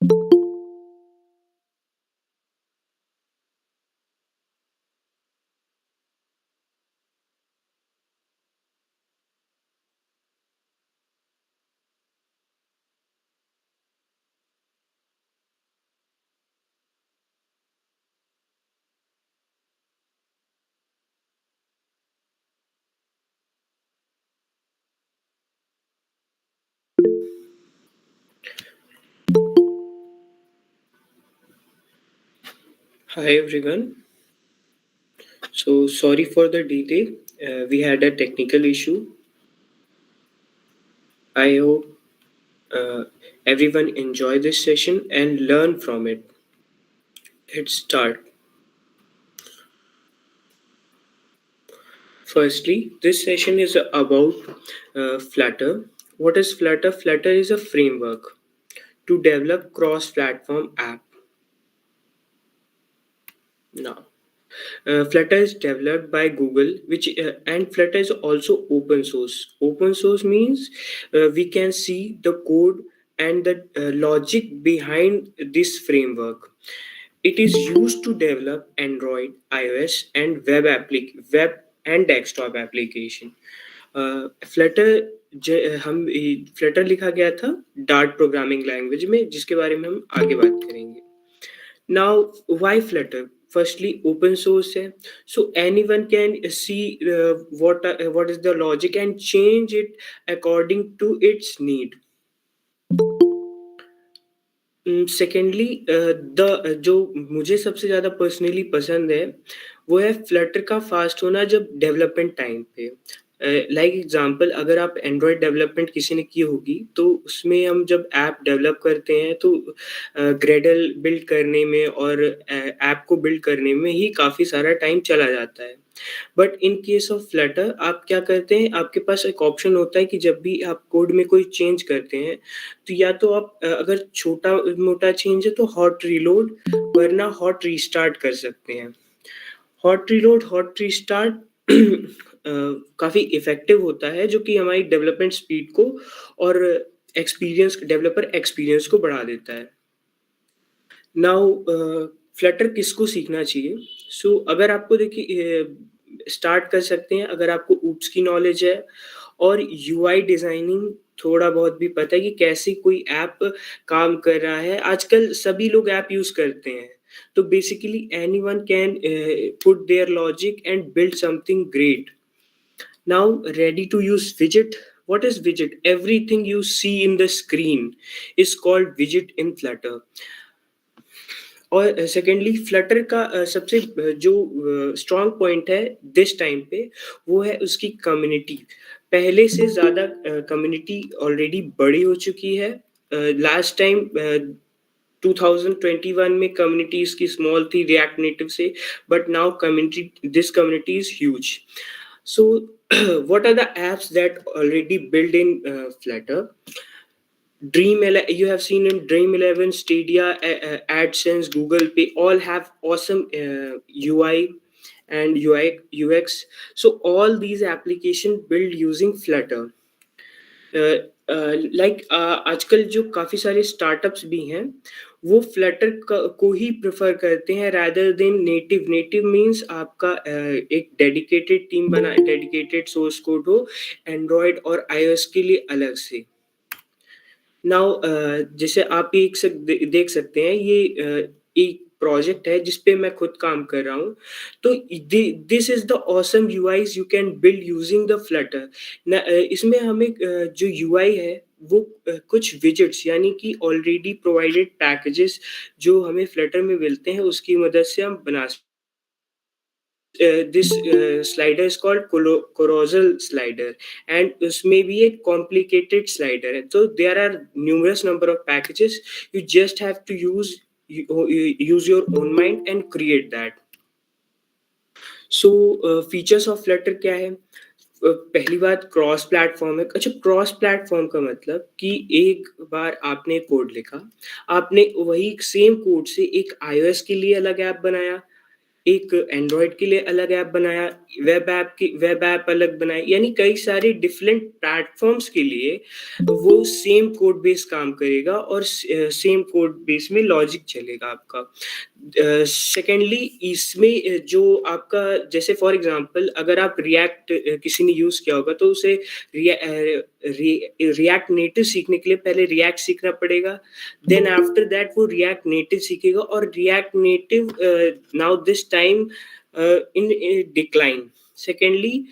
Hi everyone. So sorry for the delay. We had a technical issue. I hope uh, everyone enjoy this session and learn from it. Let's start. Firstly, this session is about Flutter. What is Flutter? Flutter is a framework to develop cross-platform app. Now, Flutter is developed by Google, which and Flutter is also open source. Open source means we can see the code and the logic behind this framework. It is used to develop Android, iOS, and web and desktop application. Flutter हम Flutter लिखा गया था dart programming language में, जिसके बारे में हम आगे बात करेंगे. Now, why Flutter? Firstly, open source है, so anyone can see what is the logic and change it according to its need. Secondly the जो मुझे सबसे ज़्यादा पर्सनली पसंद है, वो है फ्लटर का फास्ट होना जब डेवलपमेंट टाइम पे. लाइक एग्जांपल, अगर आप एंड्रॉयड डेवलपमेंट किसी ने की होगी, तो उसमें हम जब ऐप डेवलप करते हैं तो ग्रेडल बिल्ड करने में और ऐप को बिल्ड करने में ही काफ़ी सारा टाइम चला जाता है. But in case of Flutter आप क्या करते हैं, आपके पास एक ऑप्शन होता है कि जब भी आप कोड में कोई चेंज करते हैं, तो या तो आप अगर छोटा-मोटा चेंज है तो हॉट रीलोड, वरना हॉट रीस्टार्ट कर सकते हैं. हॉट रीलोड, हॉट रीस्टार्ट काफ़ी इफ़ेक्टिव होता है, जो कि हमारी डेवलपमेंट स्पीड को और डेवलपर एक्सपीरियंस को बढ़ा देता है. नाउ फ्लटर किसको सीखना चाहिए? सो अगर आपको देखिए स्टार्ट कर सकते हैं अगर आपको ऊप्स की नॉलेज है और यूआई डिज़ाइनिंग थोड़ा बहुत भी पता है कि कैसे कोई ऐप काम कर रहा है। आजकल सभी लोग ऐप यूज़ करते हैं। तो basically anyone can put their logic and build something great. Now, ready to use widget. What is widget? Everything you see in the screen is called widget in Flutter. और secondly Flutter का सबसे जो strong point है this time पे, वो है उसकी community. पहले से ज़्यादा कम्युनिटी ऑलरेडी बड़ी हो चुकी है. लास्ट टाइम 2021 में कम्युनिटी इसकी स्मॉल थी रिएक्ट नेटिव से, but now community is huge. So what are the apps that already built in Flutter? You have seen in Dream 11, Stadia, AdSense, Google Pay, all have awesome UI and UX. So all these applications built using Flutter. आजकल जो काफ़ी सारे startups भी हैं, वो Flutter को ही prefer करते हैं rather than native. Native means आपका एक डेडिकेटेड टीम बना, डेडिकेटेड सोर्स कोड हो एंड्रॉयड और आईओएस के लिए अलग से. नाउ जैसे आप देख सकते हैं, ये एक प्रोजेक्ट है जिस पे मैं खुद काम कर रहा हूँ. तो this is the awesome UIs you can build using the Flutter. इसमें हमें जो यूआई है वो कुछ विजेट्स यानी कि ऑलरेडी प्रोवाइडेड पैकेजेस जो हमें फ्लटर में मिलते हैं उसकी मदद से हम बना सकते. This slider is called carousel slider, and उसमें भी एक complicated slider है. So there are numerous number of packages. You just have to use your own mind and create that. So features of Flutter क्या है? पहली बात cross platform है. अच्छा, क्रॉस प्लेटफॉर्म का मतलब कि एक बार आपने कोड लिखा, आपने वही सेम कोड से एक iOS के लिए अलग ऐप बनाया, एक एंड्रॉयड के लिए अलग ऐप बनाया, वेब ऐप अलग बनाई, यानी कई सारे डिफरेंट प्लेटफ़ॉर्म्स के लिए वो सेम कोड बेस काम करेगा और सेम कोड बेस में लॉजिक चलेगा आपका। सेकेंडली इसमें जो आपका जैसे फॉर एग्ज़ाम्पल अगर आप रिएक्ट किसी ने यूज़ किया होगा तो उसे रिएक्ट नेटिव सीखने के लिए पहले रिएक्ट सीखना पड़ेगा, देन आफ्टर दैट वो रिएक्ट नेटिव सीखेगा और react native now this time in decline. Secondly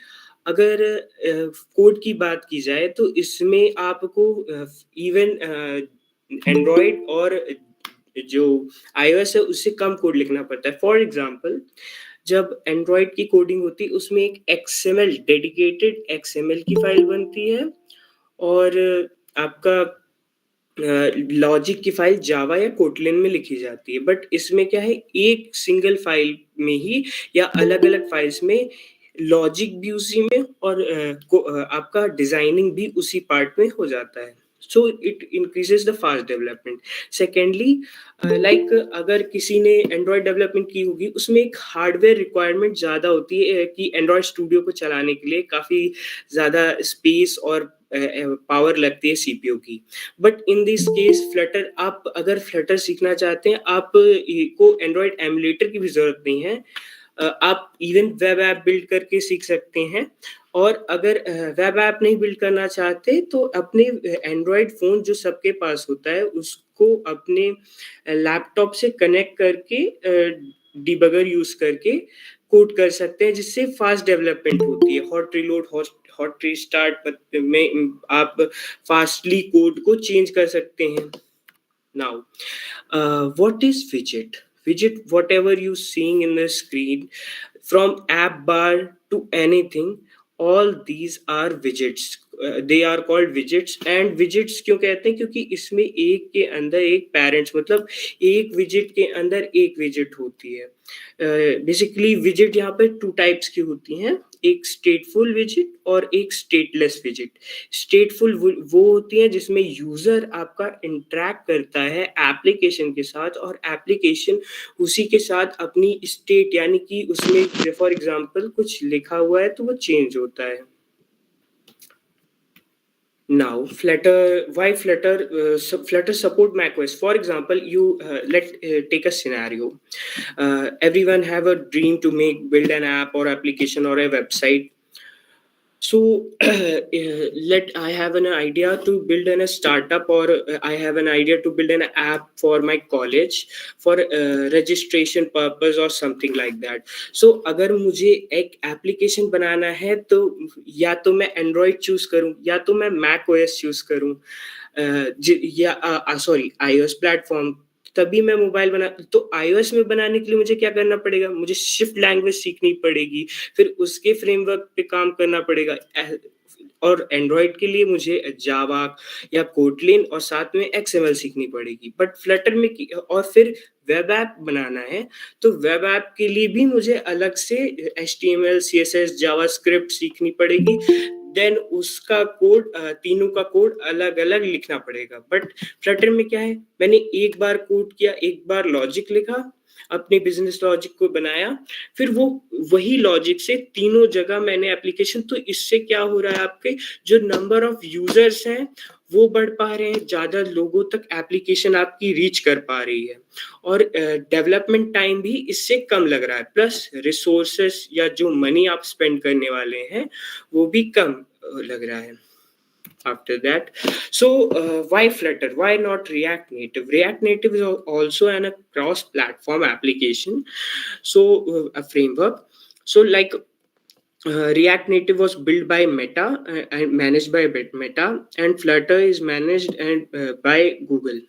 अगर कोड की बात की जाए तो इसमें आपको इवन एंड्रॉयड और जो iOS है उससे कम कोड लिखना पड़ता है। फॉर एग्ज़ाम्पल जब एंड्रॉयड की कोडिंग होती है उसमें एक एक्सएमएल डेडिकेटेड एक्सएमएल की फाइल बनती है और आपका लॉजिक की फाइल जावा या कोटलिन में लिखी जाती है। बट इसमें क्या है एक सिंगल फाइल में ही या अलग-अलग फाइल्स में लॉजिक भी उसी में और आपका डिज़ाइनिंग भी उसी पार्ट में हो जाता है। So it increases the fast development. Secondly like अगर किसी ने एंड्रॉयड डेवलपमेंट की होगी उसमें एक हार्डवेयर रिक्वायरमेंट ज़्यादा होती है कि एंड्रॉयड स्टूडियो को चलाने के लिए काफ़ी ज़्यादा स्पेस और पावर लगती है सीपीयू की। But in this case Flutter आप अगर फ्लटर सीखना चाहते हैं आप को एंड्रॉयड एमुलेटर की भी ज़रूरत नहीं है। आप इवन वेब ऐप बिल्ड करके सीख सकते हैं और अगर वेब ऐप नहीं बिल्ड करना चाहते तो अपने एंड्रॉयड फ़ोन जो सबके पास होता है उसको अपने लैपटॉप से कनेक्ट करके डिबगर यूज़ करके कोड कर सकते हैं जिससे फास्ट डेवलपमेंट होती है। हॉट रीलोड, हॉट रीस्टार्ट में आप फास्टली कोड को चेंज कर सकते हैं। Now, what is widget? Widget, whatever you seeing in the screen, from app bar to anything, all these are widgets. They are called widgets and widgets क्यों कहते हैं क्योंकि इसमें एक के अंदर एक पेरेंट्स मतलब एक widget के अंदर एक widget होती है। बेसिकली widget यहाँ पे 2 टाइप्स की होती हैं, एक स्टेटफुल widget और एक स्टेटलेस widget। स्टेटफुल वो होती है जिसमें यूजर आपका इंटरैक्ट करता है एप्लीकेशन के साथ और एप्लीकेशन उसी के साथ अपनी स्टेट यानी कि उसमें फॉर एग्जांपल कुछ लिखा हुआ है तो वो चेंज होता है। Now, Flutter support macOS? For example, let's take a scenario. Everyone have a dream to build an app or application or a website. So let I have an idea to build a startup or I have an idea to build an app for my college for registration purpose or something like that. So अगर मुझे एक application बनाना है तो या तो मैं Android choose करूं या तो मैं मैक ओएस चूज करूं या सॉरी iOS प्लेटफॉर्म तभी मैं मोबाइल बना तो iOS में बनाने के लिए मुझे क्या करना पड़ेगा? मुझे शिफ्ट लैंग्वेज सीखनी पड़ेगी, फिर उसके फ्रेमवर्क पे काम करना पड़ेगा और एंड्रॉयड के लिए मुझे जावा या कोटलिन और साथ में एक्सएमएल सीखनी पड़ेगी। बट फ्लटर में और फिर वेब ऐप बनाना है, तो वेब ऐप के लिए भी मुझे अलग से एचटीएमएल, सीएसएस, जावास्क्रिप्ट सीखनी पड़ेगी। देन उसका कोड तीनों का कोड अलग-अलग लिखना पड़ेगा। बट फ्लटर में क्या है, मैंने एक बार कोड किया, एक बार लॉजिक लिखा, अपने बिज़नेस लॉजिक को बनाया, फिर वो वही लॉजिक से तीनों जगह मैंने एप्लीकेशन तो इससे क्या हो रहा है आपके जो नंबर ऑफ यूज़र्स हैं, वो बढ़ पा रहे हैं, ज़्यादा लोगों तक एप्लीकेशन आपकी रीच कर पा रही है और डेवलपमेंट टाइम भी इससे कम लग रहा है। प्लस रिसोर्सेस या जो मनी आप स्पेंड करने वाले हैं, वो भी कम लग रहा है। After that, so why Flutter? Why not React Native? React Native is also a cross-platform application, so a framework. So like React Native was built by Meta and managed by Meta, and Flutter is managed by Google.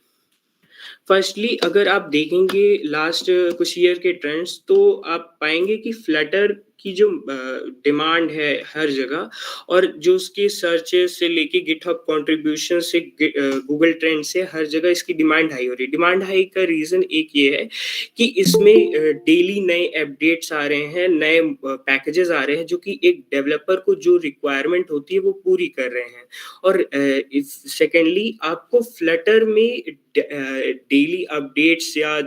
Firstly अगर आप देखेंगे last कुछ year के trends तो आप पाएंगे कि Flutter की जो डिमांड है हर जगह और जो उसके सर्चेस से लेके गिटहब कंट्रीब्यूशन से गूगल ट्रेंड से हर जगह इसकी डिमांड हाई हो रही है। डिमांड हाई का रीज़न एक ये है कि इसमें डेली नए अपडेट्स आ रहे हैं, नए पैकेजेस आ रहे हैं जो कि एक डेवलपर को जो रिक्वायरमेंट होती है वो पूरी कर रहे हैं और सेकेंडली आपको फ्लटर में डेली अपडेट्स या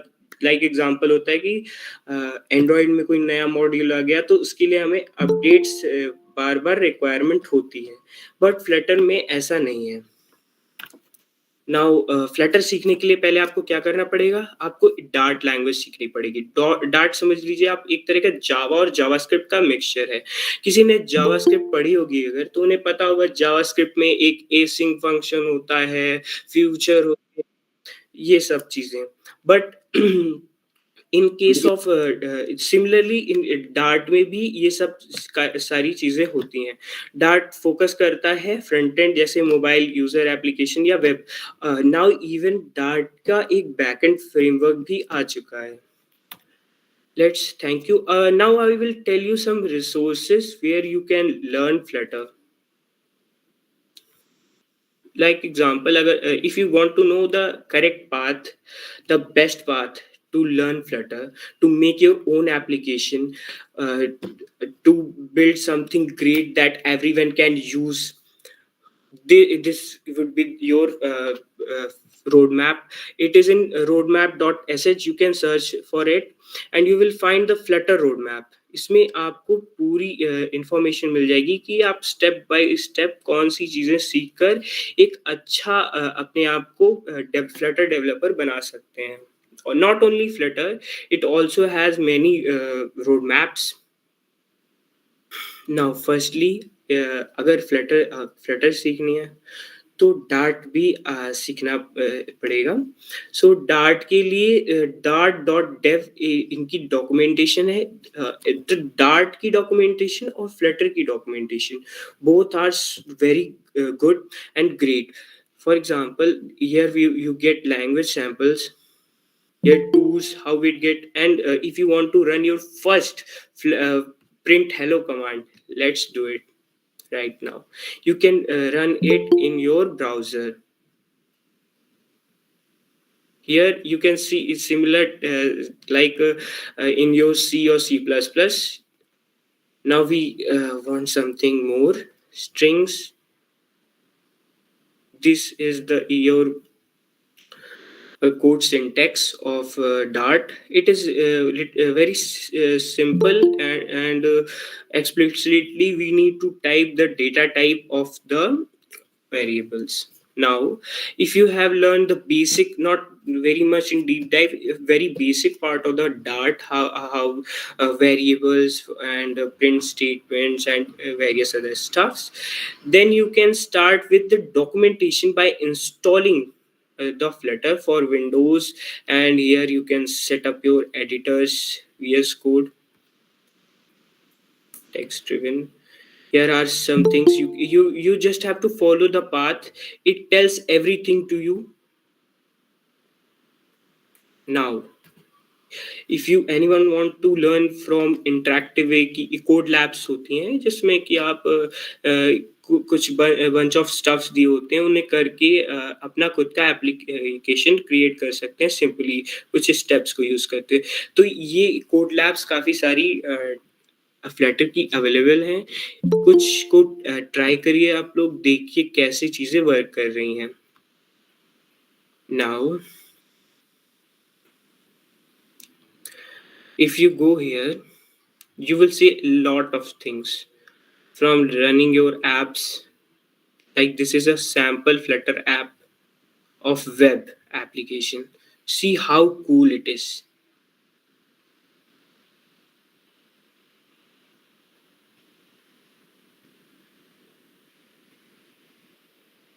लाइक एग्ज़ाम्पल होता है कि एंड्रॉइड में कोई नया मॉड्यूल आ गया तो उसके लिए हमें अपडेट्स बार-बार रिक्वायरमेंट होती है, बट फ्लटर में ऐसा नहीं है। नाउ फ्लटर सीखने के लिए पहले आपको क्या करना पड़ेगा? आपको डार्ट लैंग्वेज सीखनी पड़ेगी। डॉ डार्ट समझ लीजिए आप एक तरह का जावा और जावास्क्रिप्ट का मिक्सचर है। किसी ने जावास्क्रिप्ट पढ़ी होगी अगर तो उन्हें पता होगा जावास्क्रिप्ट में एक एसिंक फंक्शन होता है, फ्यूचर होते हैं, ये सब चीज़ें। But in case of similarly in dart में भी ये सब सारी चीजें होती हैं। डार्ट फोकस करता है फ्रंट एंड जैसे मोबाइल यूजर एप्लीकेशन या वेब। नाउ इवन डार्ट का एक बैकएंड फ्रेमवर्क भी आ चुका है। Let's thank you. Now I will tell you some resources where you can learn Flutter. Like example, agar, if you want to know the correct path, the best path to learn Flutter, to make your own application, uh, to build something great that everyone can use, this would be your roadmap. It is in roadmap.sh. You can search for it and you will find the Flutter roadmap. इसमें आपको पूरी information मिल जाएगी कि आप step by step कौन सी चीजें सीखकर एक अच्छा अपने आप को फ्लटर डेवलपर बना सकते हैं। और not only Flutter, it also has many road maps. Now firstly अगर फ्लटर सीखनी है तो डार्ट भी सीखना पड़ेगा। सो डार्ट के लिए डार्ट डॉट डेव इनकी डॉक्यूमेंटेशन है। तो डार्ट की डॉक्यूमेंटेशन और फ्लटर की documentation both are very good and great. For example here you get language samples, your tools, how it get, and if you want to run your first print hello command, let's do it right now. You can run it in your browser. Here you can see it's similar in your C or C++. Now we want something more. Strings. This is the your code syntax of Dart. It is very simple, and explicitly we need to type the data type of the variables. Now, if you have learned the basic, not very much in deep dive, very basic part of the Dart, how variables and print statements and various other stuffs, then you can start with the documentation by installing the Flutter for Windows, and here you can set up your editors, VS Code, text driven. Here are some things you just have to follow the path. It tells everything to you. Now if you anyone want to learn from interactive way की code labs होती हैं जिसमें कि आप कुछ bunch of stuffs दिए होते हैं उन्हें करके अपना खुद का एप्लीकेशन क्रिएट कर सकते हैं सिंपली कुछ स्टेप्स को यूज करते। तो ये कोड लैब्स काफी सारी फ्लटर की अवेलेबल हैं। कुछ को ट्राई करिए, आप लोग देखिए कैसे चीजें वर्क कर रही हैं। Now if you go here you will see a lot of things from running your apps. Like this is a sample Flutter app of web application. See how cool it is.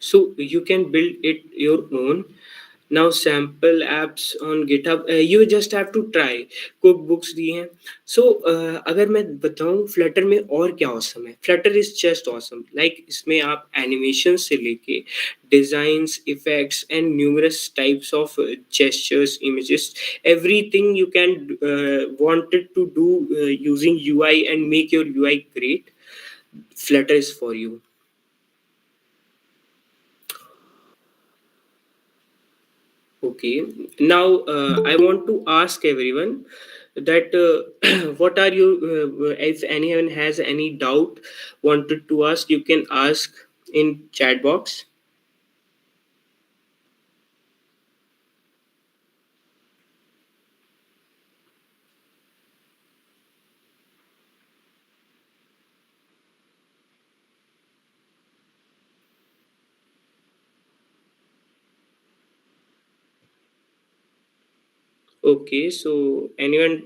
So you can build it your own. Now sample apps on GitHub, you just have to try। Cook books दी हैं। So अगर मैं बताऊं Flutter में और क्या awesome है, Flutter is just awesome. Like इसमें आप एनिमेशन से लेके designs, effects and numerous types of gestures, images, everything you can wanted to do using UI and make your UI great, Flutter is for you. Okay, now I want to ask everyone that what are you, if anyone has any doubt wanted to ask, you can ask in chat box. Okay, so anyone,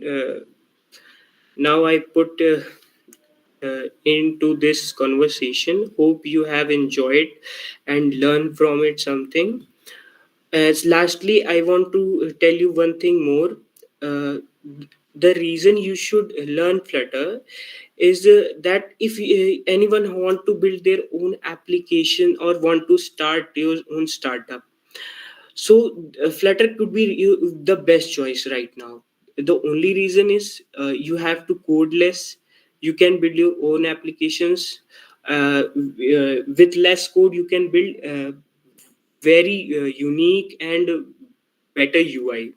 now I put into this conversation. Hope you have enjoyed and learned from it something. As lastly, I want to tell you one thing more. Uh, the reason you should learn Flutter is that if anyone want to build their own application or want to start your own startup, so Flutter could be the best choice right now. The only reason is you have to code less. You can build your own applications. With less code, you can build very unique and better UI.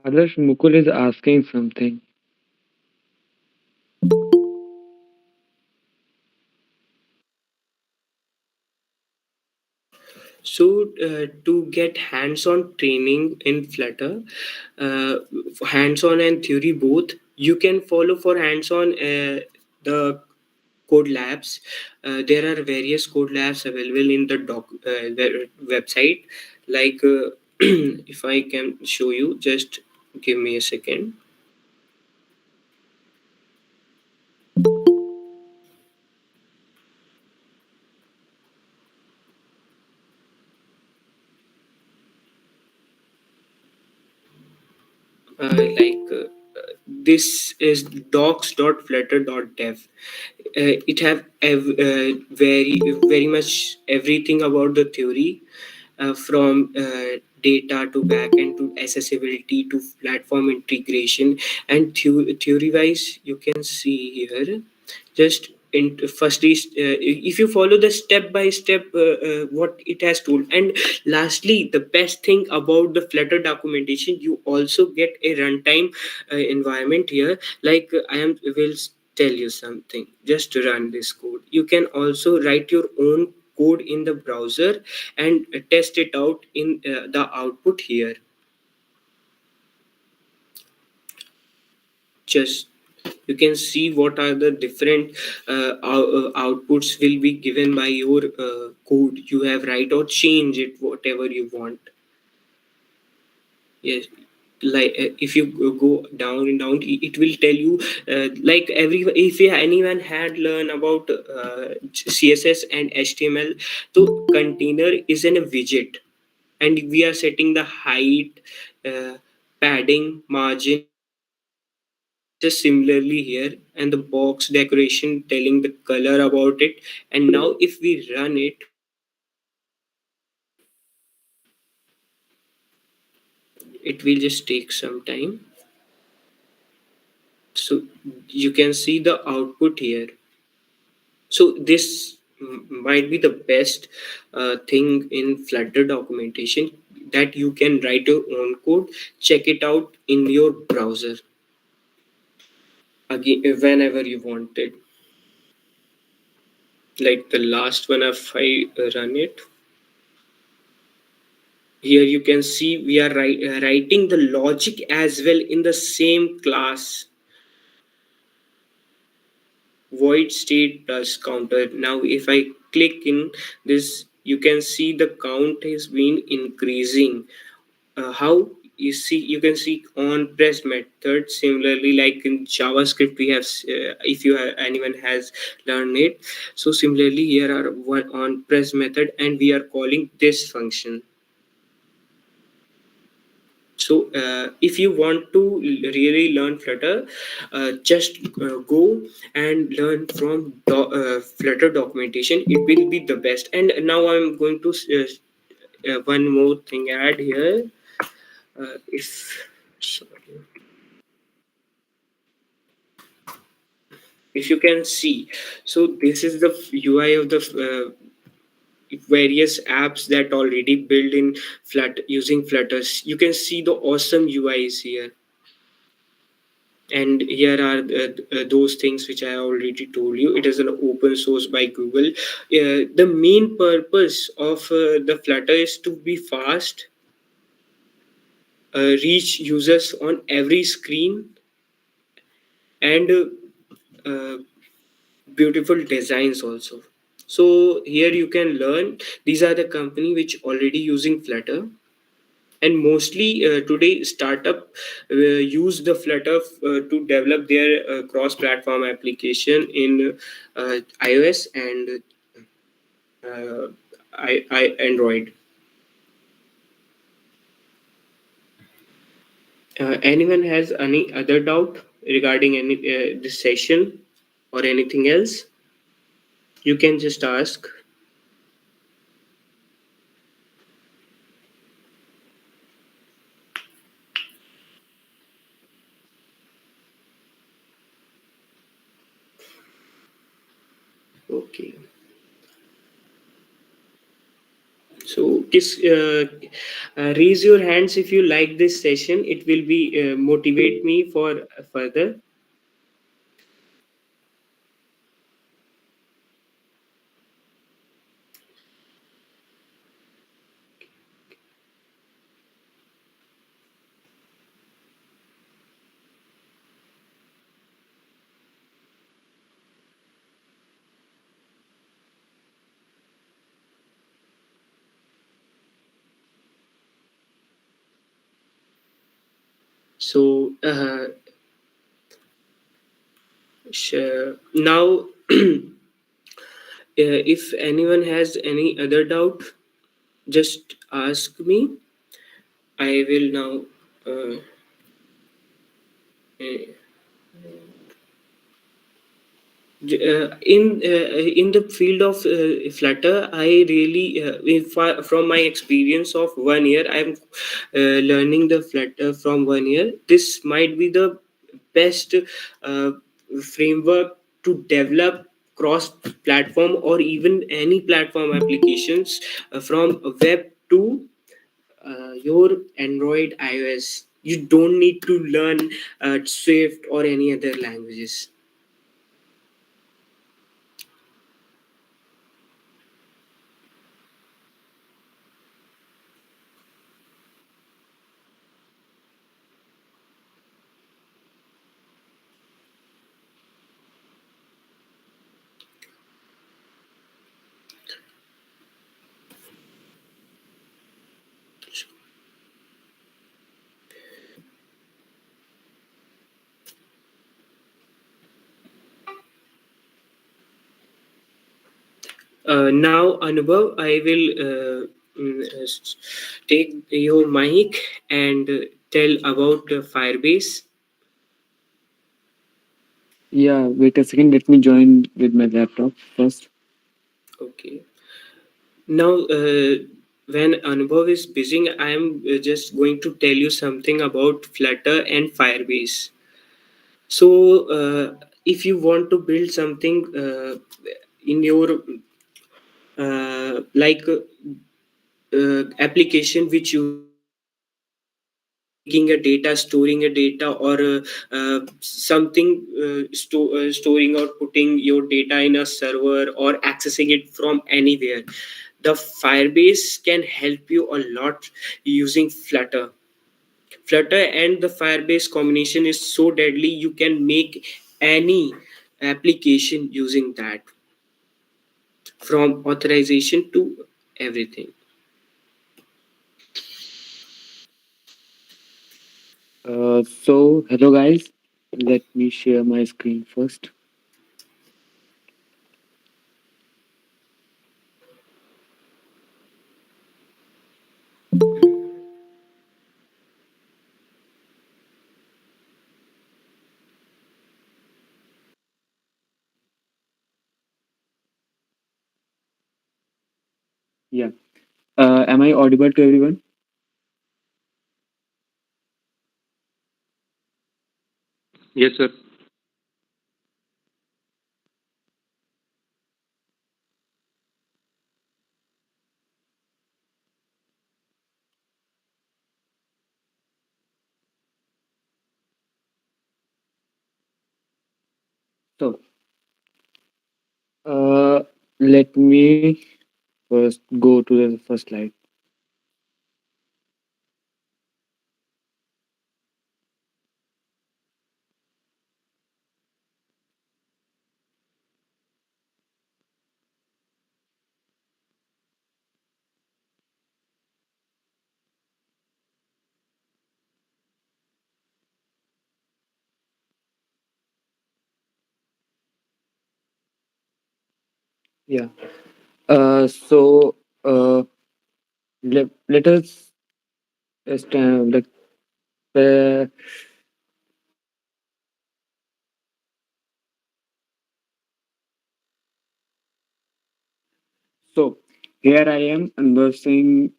Others, Mukul is asking something. So, to get hands-on training in Flutter, uh, hands-on and theory both, you can follow for hands-on the code labs. There are various code labs available in the website. Like, if I can show you, just give me a second. This is docs.flutter.dev. It have very much everything about the theory, from data to backend to accessibility to platform integration. And theory wise, you can see here, just in firstly, if you follow the step by step what it has told. And lastly, the best thing about the Flutter documentation, you also get a runtime environment here. Like, I am will tell you something, just to run this code. You can also write your own code in the browser and test it out in the output here. Just you can see what are the different outputs will be given by your code you have write, or change it whatever you want. Yes, like if you go down and down, it will tell you, like every if anyone had learned about css and html, so container is in a widget, and we are setting the height, uh, padding, margin, just similarly here, and the box decoration telling the color about it. And now if we run it, it will just take some time. So you can see the output here. So this might be the best thing in Flutter documentation, that you can write your own code, check it out in your browser again whenever you want it. Like the last one, if I run it, here you can see we are writing the logic as well in the same class, void state plus counter. Now if I click in this, you can see the count has been increasing. How you see, you can see on press method. Similarly, like in javascript we have, if you have, anyone has learned it, so similarly here are one on press method, and we are calling this function. So if you want to really learn Flutter, just go and learn from Flutter documentation. It will be the best. And now I'm going to one more thing add here. If sorry, if you can see, so this is the UI of the various apps that already built in Flutter using Flutters. You can see the awesome UIs here. And here are those things which I already told you. It is an open source by Google. The main purpose of the Flutter is to be fast, reach users on every screen, and uh, beautiful designs also. So here you can learn, these are the company which already using Flutter, and mostly today startup use the Flutter to develop their cross platform application in iOS and uh, Android. Anyone has any other doubt regarding any this session or anything else, you can just ask. Okay. So just raise your hands if you like this session. It will be motivate me for further. So now, if anyone has any other doubt, just ask me. I will now. Uh, uh, in the field of Flutter, I really, if from my experience of 1 year, I'm learning the Flutter from 1 year. This might be the best uh, framework to develop cross platform or even any platform applications from web to your Android, iOS. You don't need to learn Swift or any other languages. Now, Anubhav, I will take your mic and tell about Firebase. Yeah, wait a second. Let me join with my laptop first. Okay. Now, when Anubhav is busy, I am just going to tell you something about Flutter and Firebase. So, if you want to build something in your application which uses taking a data, storing a data, or something storing or putting your data in a server or accessing it from anywhere, the Firebase can help you a lot using Flutter. Flutter and the Firebase combination is so deadly, you can make any application using that, from authorization to everything. Hello guys. Let me share my screen first. Yeah. Am I audible to everyone? Yes, sir. So, let me first go to the first slide. Yeah. So, let us like uh, so here I am, Anwar Singh,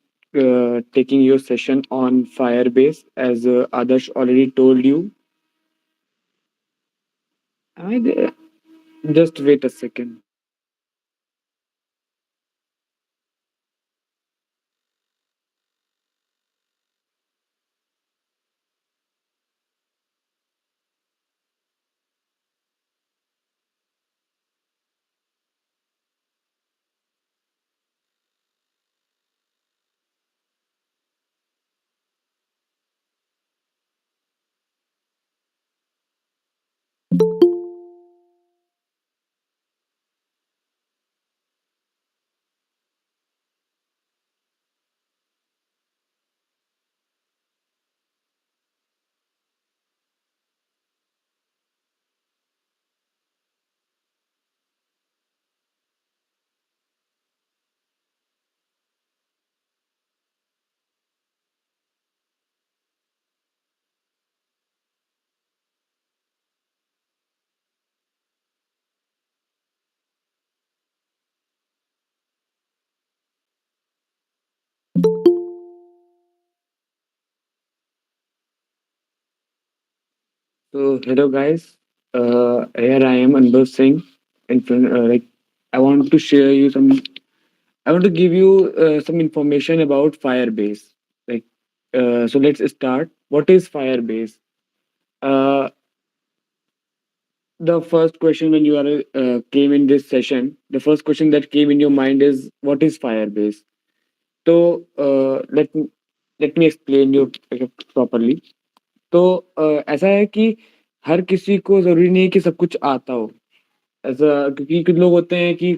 taking your session on Firebase. As Adarsh already told you, am I there? Just wait a second. So hello guys, here I am, Anwar Singh. In front, I want to share you some. I want to give you some information about Firebase. Like, so let's start. What is Firebase? Uh, the first question when you are came in this session, the first question that came in your mind is what is Firebase? So let me explain you properly. तो ऐसा है कि हर किसी को जरूरी नहीं है कि सब कुछ आता हो ऐसा क्योंकि कुछ लोग होते हैं कि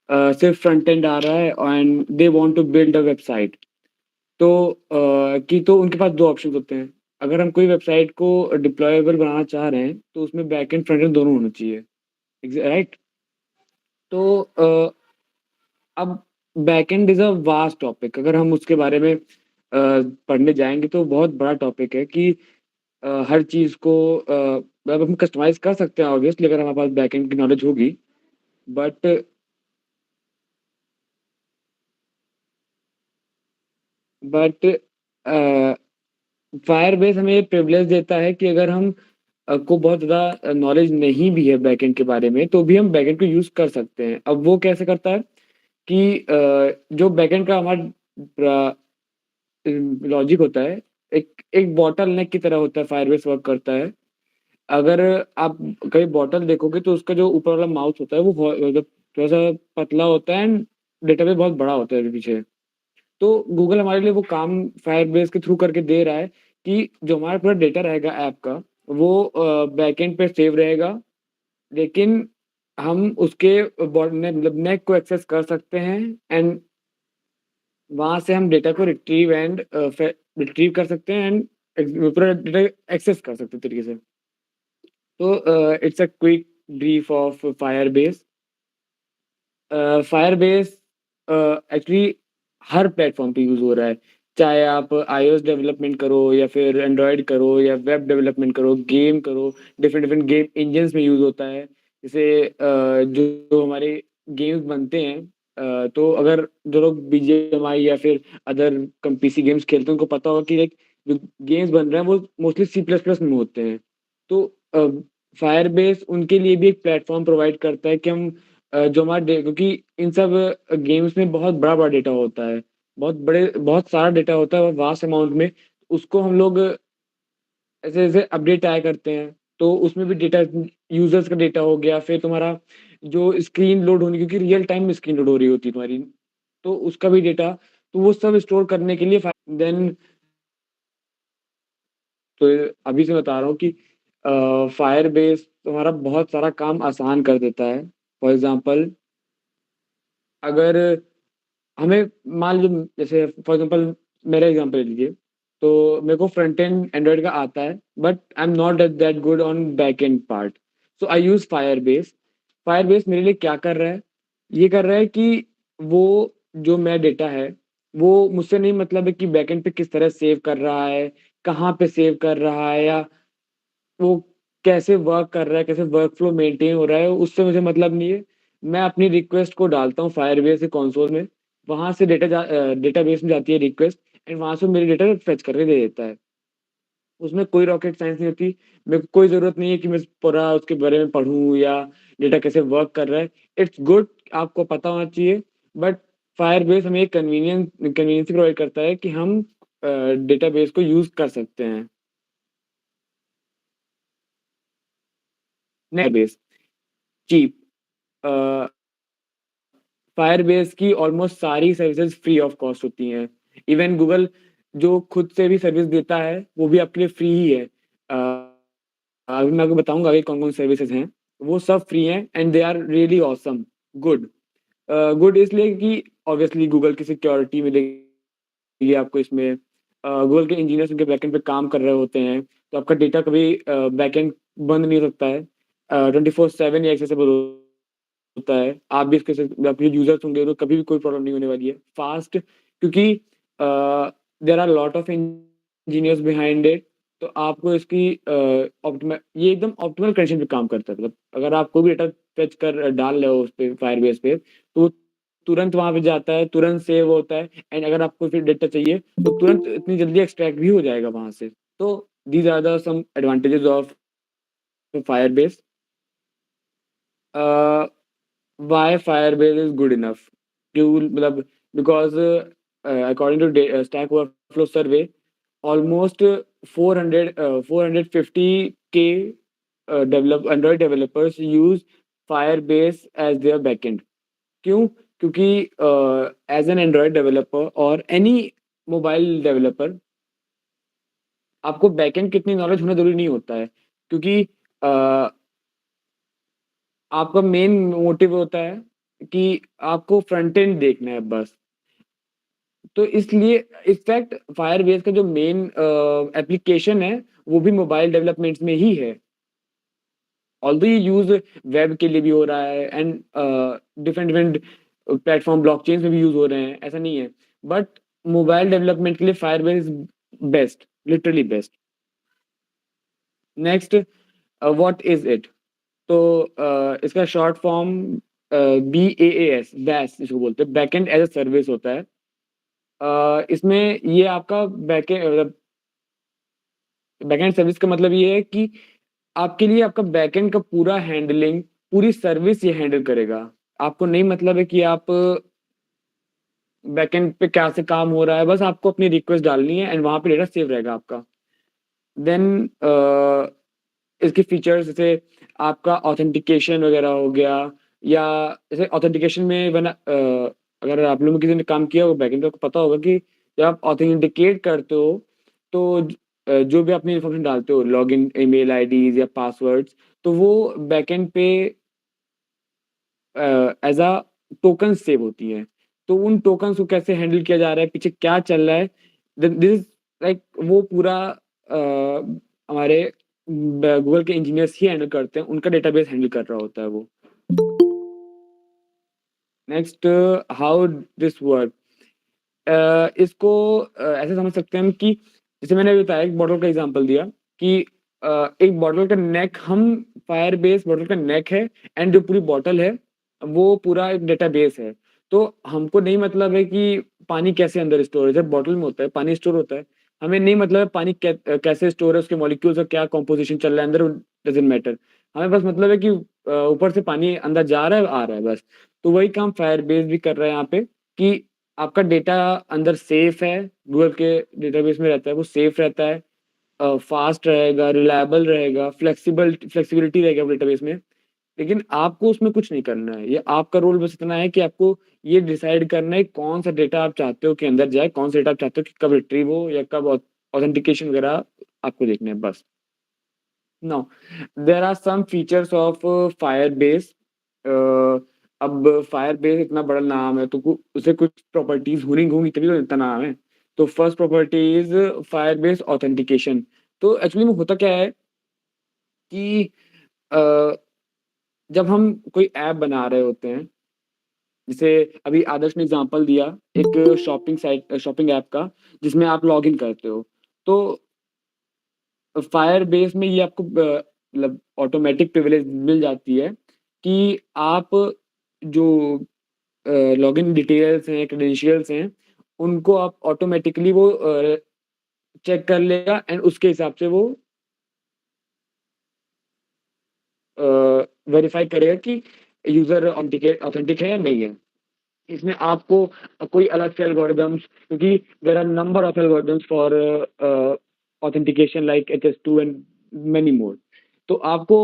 सिर्फ फ्रंट एंड आ रहा है and they want to build a website तो तो उनके पास दो ऑप्शन होते हैं अगर हम कोई वेबसाइट को डिप्लॉयबल बनाना चाह रहे हैं तो उसमें बैक एंड फ्रंट एंड दोनों होना चाहिए राइट तो अब backend is a vast topic अगर हम उसके बारे में पढ़ने जाएंगे तो बहुत बड़ा टॉपिक है कि हर चीज को मतलब हम कस्टमाइज कर सकते हैं ऑब्वियसली अगर हमारे पास बैकएंड की नॉलेज होगी बट बट फायरबेस हमें ये प्रिविलेज देता है कि अगर हम को बहुत ज़्यादा नॉलेज नहीं भी है बैकएंड के बारे में तो भी हम बैकएंड को यूज़ कर सकते हैं अब वो कैसे करता है कि जो बैकएंड का हमारा लॉजिक होता है एक एक बॉटल नेक की तरह होता है फायरबेस वर्क करता है अगर आप कहीं बॉटल देखोगे तो उसका जो ऊपर वाला माउथ होता है वो मतलब थोड़ा सा पतला होता है एंड डेटाबेस बहुत बड़ा होता है पीछे तो गूगल हमारे लिए वो काम फायरबेस के थ्रू करके दे रहा है कि जो हमारा पूरा डेटा रहेगा ऐप का वो बैकएंड पे सेव रहेगा लेकिन हम उसके मतलब नेक को एक्सेस कर सकते हैं एंड वहां से हम डेटा को रिट्रीव कर सकते हैं एंड पूरा डेटा एक्सेस कर सकते हैं तरीके से तो it's a quick brief of Firebase Firebase actually her platform पे यूज हो रहा है चाहे आप iOS डेवलपमेंट करो या फिर एंड्रॉयड करो या वेब डेवलपमेंट करो गेम करो डिफरेंट डिफरेंट गेम इंजन्स में यूज होता है जैसे जो हमारे गेम्स बनते हैं तो अगर जो लोग BGMI या फिर अदर पीसी गेम्स खेलते हैं उनको पता होगा कि लाइक जो गेम्स बन रहे हैं वो मोस्टली C++ में होते हैं तो फायरबेस उनके लिए भी एक प्लेटफॉर्म प्रोवाइड करता है कि हम जो हमारा क्योंकि इन सब गेम्स में बहुत बड़ा बड़ा डेटा होता है बहुत सारा डेटा होता है वास्ट अमाउंट में उसको हम लोग ऐसे ऐसे अपडेट आया करते हैं तो उसमें भी डेटा यूज़र्स का डेटा हो गया, फिर तुम्हारा जो स्क्रीन लोड होने क्योंकि रियल टाइम में स्क्रीन लोड हो रही होती है तुम्हारी, तो उसका भी डेटा, तो वो सब स्टोर करने के लिए देन तो अभी से बता रहा हूँ कि फायरबेस तुम्हारा बहुत सारा काम आसान कर देता है। फॉर एग्ज़ाम्पल अगर हमें मान लीजिए जैसे फॉर एग्ज़ाम्पल मेरा एग्ज़ाम्पल ले लीजिए, तो मेरे को फ्रंट एंड एंड्रॉइड का आता है, but I am not that good on back and part, so I use Firebase. Firebase मेरे लिए क्या कर रहा है? ये कर रहा है कि वो जो मेरा डेटा है, वो मुझसे नहीं मतलब है कि बैकएंड पे किस तरह सेव कर रहा है, कहाँ पे सेव कर रहा है या वो कैसे वर्क कर रहा है, कैसे वर्क फ्लो मेंटेन हो रहा है, उससे मुझे मतलब नहीं है। मैं अपनी रिक्वेस्ट को डालता हूँ फायरबेस के कंसोल में, वहाँ से डेटाबेस में जाती है रिक्वेस्ट एंड वहाँ से मेरे डेटा फेच करके दे देता है। उसमें कोई रॉकेट साइंस नहीं होती, मेरे को कोई ज़रूरत नहीं है कि मैं पूरा उसके बारे में पढ़ूँ या डेटा कैसे वर्क कर रहा है। इट्स गुड, आपको पता होना चाहिए, बट फायरबेस हमें एक कन्वीनियंस प्रोवाइड करता है कि हम डेटाबेस को यूज़ कर सकते हैं। बेस चीप अ, फायरबेस की ऑलमोस्ट सारी सर्विसेज़ फ्री ऑफ कॉस्ट होती हैं। इवन गूगल जो खुद से भी सर्विस देता है, वो भी आपके लिए फ्री ही है। अभी मैं आपको बताऊँगा आगे कौन-कौन सर्विसेज़ हैं। वो सब फ्री हैं and they are really awesome, good. Good इसलिए कि ऑब्वियसली गूगल की सिक्योरिटी मिलेगी आपको इसमें। गूगल के इंजीनियर्स उनके बैकएंड पे काम कर रहे होते हैं, तो आपका डेटा कभी बैकएंड बंद नहीं हो सकता है। 24/7 ये एक्सेसिबल होता है। आप भी इसके साथ आपके यूज़र्स होंगे तो कभी भी कोई प्रॉब्लम नहीं होने वाली है। फ़ास्ट क्योंकि there are lot of engineers behind it, तो आपको इसकी ये एकदम ऑप्टिमल कंडीशन पे काम करता है। मतलब अगर आप कोई भी डेटा फेच कर डाल रहे हो उस पे फायरबेस पे, तो वो तुरंत वहाँ पे जाता है, तुरंत सेव होता है एंड अगर आपको फिर डेटा चाहिए, तो तुरंत इतनी जल्दी एक्सट्रैक्ट भी हो जाएगा वहाँ से। तो these are the some advantages of Firebase. Uh Why Firebase is good enough? क्यों मतलब because according to Stack Overflow survey, almost 450k Android developers use Firebase as their backend. क्यों? क्योंकि एज एन एंड्रॉयड डेवलपर और any mobile developer आपको backend की इतनी knowledge होना ज़रूरी नहीं होता है क्योंकि अ, आपका मेन मोटिव होता है कि आपको फ्रंट एंड देखना है बस। तो इसलिए इनफैक्ट फायरबेस का जो मेन एप्लीकेशन है, वो भी मोबाइल डेवलपमेंट्स में ही है। ऑल्दो ये यूज़ वेब के लिए भी हो रहा है एंड डिफरेंट प्लेटफ़ॉर्म ब्लॉकचेन्स में भी यूज़ हो रहे हैं, ऐसा नहीं है। बट मोबाइल डेवलपमेंट के लिए Firebase best, literally best. Next what is it? तो इसका शॉर्ट फॉर्म BaaS बैस इसको बोलते हैं, बैकएंड एज़ अ सर्विस होता है। इसमें ये आपका बैकएंड सर्विस का मतलब ये है कि आपके लिए आपका बैकएंड का पूरा हैंडलिंग, पूरी सर्विस ये हैंडल करेगा। आपको नहीं मतलब है कि आप बैकएंड पे क्या से काम हो रहा है, बस आपको अपनी रिक्वेस्ट डालनी है एंड वहाँ पे डेटा सेव रहेगा आपका। देन इसके फीचर्स जैसे आपका ऑथेंटिकेशन वगैरह हो गया या जैसे ऑथेंटिकेशन में अगर आप लोगों ने किसी ने काम किया हो बैकएंड तो आपको पता होगा कि जब आप ऑथेंटिकेट करते हो तो जो भी अपनी इन्फॉर्मेशन डालते हो लॉगिन ईमेल आईडीज़ या पासवर्ड्स तो वो बैकएंड पे एज़ अ टोकन सेव होती हैं। तो उन टोकन्स को कैसे हैंडल किया जा रहा है, पीछे क्या चल रहा है, दिस इज़ लाइक वो पूरा हमारे गूगल के इंजीनियर्स ही हैंडल करते हैं, उनका डेटाबेस हैंडल कर रहा होता है वो। नेक्स्ट हाउ दिस वर्क इसको ऐसे समझ सकते हैं हम कि जैसे मैंने अभी बताया एक बॉटल का एग्ज़ाम्पल दिया कि एक बॉटल का नेक हम फायरबेस बॉटल का नेक है एंड जो पूरी बॉटल है, वो पूरा एक डेटाबेस है। तो हमको नहीं मतलब है कि पानी कैसे अंदर स्टोर है, जब बॉटल में होता है, पानी स्टोर होता है, हमें नहीं मतलब है पानी कैसे स्टोर है, उसके मॉलिक्यूल्स का क्या कॉम्पोज़िशन चल रहा है अंदर, डज़न्ट मैटर। हमें बस मतलब है कि ऊपर से पानी अंदर जा रहा है, आ रहा है बस। तो वही काम फायरबेस भी कर रहा है यहाँ पे कि आपका डेटा अंदर सेफ है, गूगल के डेटाबेस में रहता है, वो सेफ रहता है। फ़ास्ट रहेगा, रिलायबल रहेगा, फ्लेक्सिबिलिटी रहेगा डेटाबेस में, लेकिन आपको उसमें कुछ नहीं करना है। ये आपका रोल बस इतना है कि आपको ये डिसाइड करना है कौन-सा डेटा आप चाहते हो कि अंदर जाए, कौन-सा डेटा आप चाहते हो कि कब रिट्रीव हो या कब ऑथेंटिकेशन वगैरह आपको देखना है बस। Now, there are some features of Firebase. अब Firebase इतना बड़ा नाम है तो उसे कुछ प्रॉपर्टीज होंगी तभी तो इतना नाम है। तो first property is Firebase authentication. तो एक्चुअली में होता क्या है कि अ, जब हम कोई ऐप बना रहे होते हैं, जैसे अभी आदर्श ने एग्जांपल दिया एक शॉपिंग ऐप का जिसमें आप लॉगिन करते हो। तो फायर बेस में ये आपको मतलब ऑटोमैटिक प्रिविलेज मिल जाती है कि आप जो लॉगिन डिटेल्स हैं, क्रेडेंशियल्स हैं, उनको आप ऑटोमैटिकली वो चेक कर लेगा एंड उसके हिसाब से वो अ, वेरीफाई करेगा कि यूज़र ऑथेंटिक है या नहीं है। इसमें आपको कोई अलग से एल्गोरिदम्स क्योंकि there are number of algorithms for authentication like HS2 and many more. तो आपको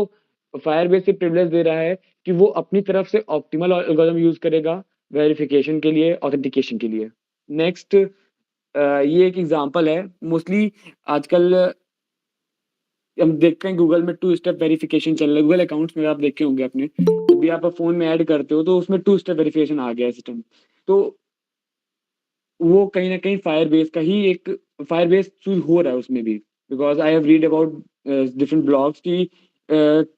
फायरबेस से प्रिविलेज दे रहा है कि वो अपनी तरफ से ऑप्टिमल एल्गोरिदम यूज़ करेगा वेरिफिकेशन के लिए, ऑथेंटिकेशन के लिए। नेक्स्ट ये एक एग्ज़ाम्पल है, मोस्टली आजकल हम देखते हैं गूगल में 2 स्टेप वेरिफिकेशन चल रहा है, गूगल अकाउंट्स में आप देखे होंगे आपने, जब भी आप फ़ोन में ऐड करते हो तो उसमें 2 स्टेप वेरिफिकेशन आ गया है सिस्टम। तो वो कहीं न कहीं फायरबेस चूज़ हो रहा है उसमें भी, because I have read about different blogs कि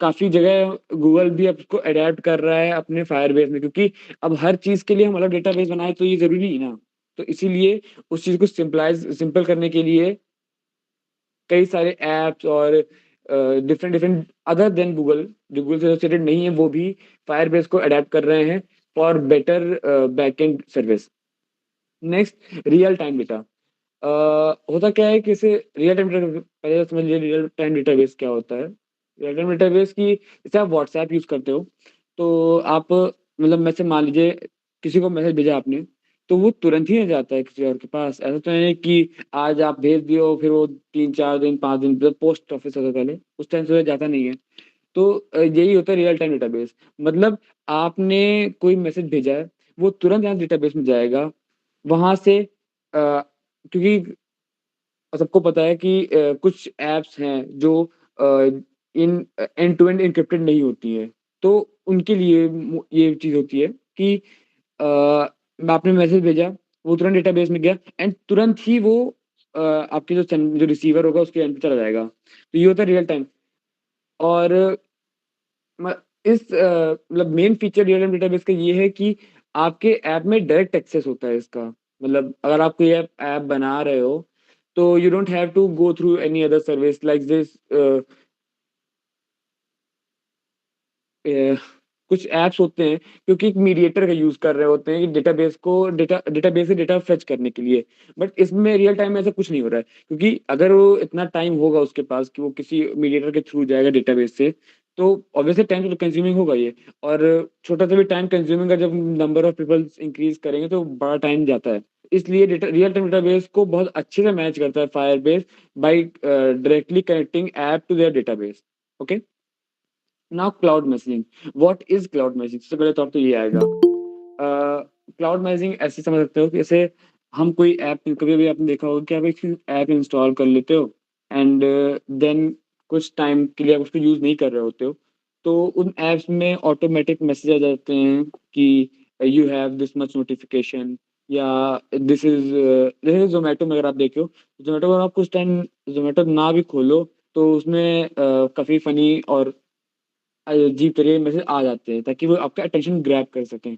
काफ़ी जगह गूगल भी अब उसको अडैप्ट कर रहा है अपने फायरबेस में क्योंकि अब हर चीज़ के लिए हम अलग डेटाबेस बनाएँ तो ये ज़रूरी है ना। तो इसीलिए उस चीज़ को सिंपल करने के लिए कई सारे ऐप्स और डिफरेंट अदर देन गूगल, जो गूगल से एसोसिएटेड नहीं है, वो भी फायरबेस को अडैप्ट कर रहे हैं for better backend service. Next real time data. होता क्या है कि जैसे रियल टाइम डेटा पहले तो समझ लीजिए रियल टाइम डेटाबेस क्या होता है। रियल टाइम डेटाबेस की जैसे आप व्हाट्सऐप यूज़ करते हो, तो आप मतलब मैसेज मान लीजिए किसी को मैसेज भेजा आपने, तो वो तुरंत ही आ जाता है किसी और के पास। ऐसा तो नहीं है कि आज आप भेज दिए हो फिर वो 3-4 दिन, 5 दिन मतलब पोस्ट ऑफिस होता था पहले, उस टाइम से वो जाता नहीं है। तो यही होता है रियल टाइम डेटाबेस। मतलब आपने कोई मैसेज भेजा है, वो तुरंत यहाँ डेटाबेस में जाएगा। वहाँ से क्योंकि सबको पता है कि कुछ ऐप्स हैं जो uh, in end to end encrypted नहीं होती हैं। तो उनके लिए ये चीज़ होती है कि अ, आपने मैसेज भेजा, वो तुरंत डेटाबेस में गया एंड तुरंत ही वो आपके जो रिसीवर होगा उसके एंड पे चला जाएगा। तो ये होता है रियल टाइम और म मतलब main feature real time database का ये है कि आपके ऐप में डायरेक्ट एक्सेस होता है इसका। मतलब अगर आप कोई ऐप बना रहे हो, तो you don't have to go through any other service like this uh, कुछ ऐप्स होते हैं क्योंकि एक मीडिएटर का यूज़ कर रहे होते हैं कि डेटाबेस से डेटा फेच करने के लिए। बट इसमें रियल टाइम में ऐसा कुछ नहीं हो रहा है क्योंकि अगर वो इतना टाइम होगा उसके पास कि वो किसी मीडिएटर के थ्रू जाएगा डेटाबेस से, तो ऑब्वियसली टाइम तो कंज्यूमिंग होगा ये और छोटा सा भी टाइम कंज्यूमिंग का जब नंबर ऑफ पीपल्स इंक्रीज़ करेंगे तो बड़ा टाइम जाता है। इसलिए रियल टाइम डेटाबेस को बहुत अच्छे से मैनेज करता है Firebase by directly connecting app to their database. Okay? Now cloud messaging. What is cloud messaging? सबसे पहले थॉट तो ये आएगा। क्लाउड मैसेजिंग ऐसे समझ सकते हो कि जैसे हम कोई ऐप कभी-कभी आपने देखा होगा कि आप एक ऐप इंस्टॉल कर लेते हो एंड देन कुछ टाइम के लिए आप उसको यूज़ नहीं कर रहे होते हो, तो उन ऐप्स में ऑटोमैटिक मैसेज आ जाते हैं कि you have this much notification या जैसे ज़ोमैटो में अगर आप देखे हो, ज़ोमैटो अगर आप कुछ टाइम ज़ोमैटो ना भी खोलो, तो उसमें काफ़ी फ़नी और अजीब तरीके के मैसेज आ जाते हैं ताकि वो आपका अटेंशन ग्रैब कर सकें।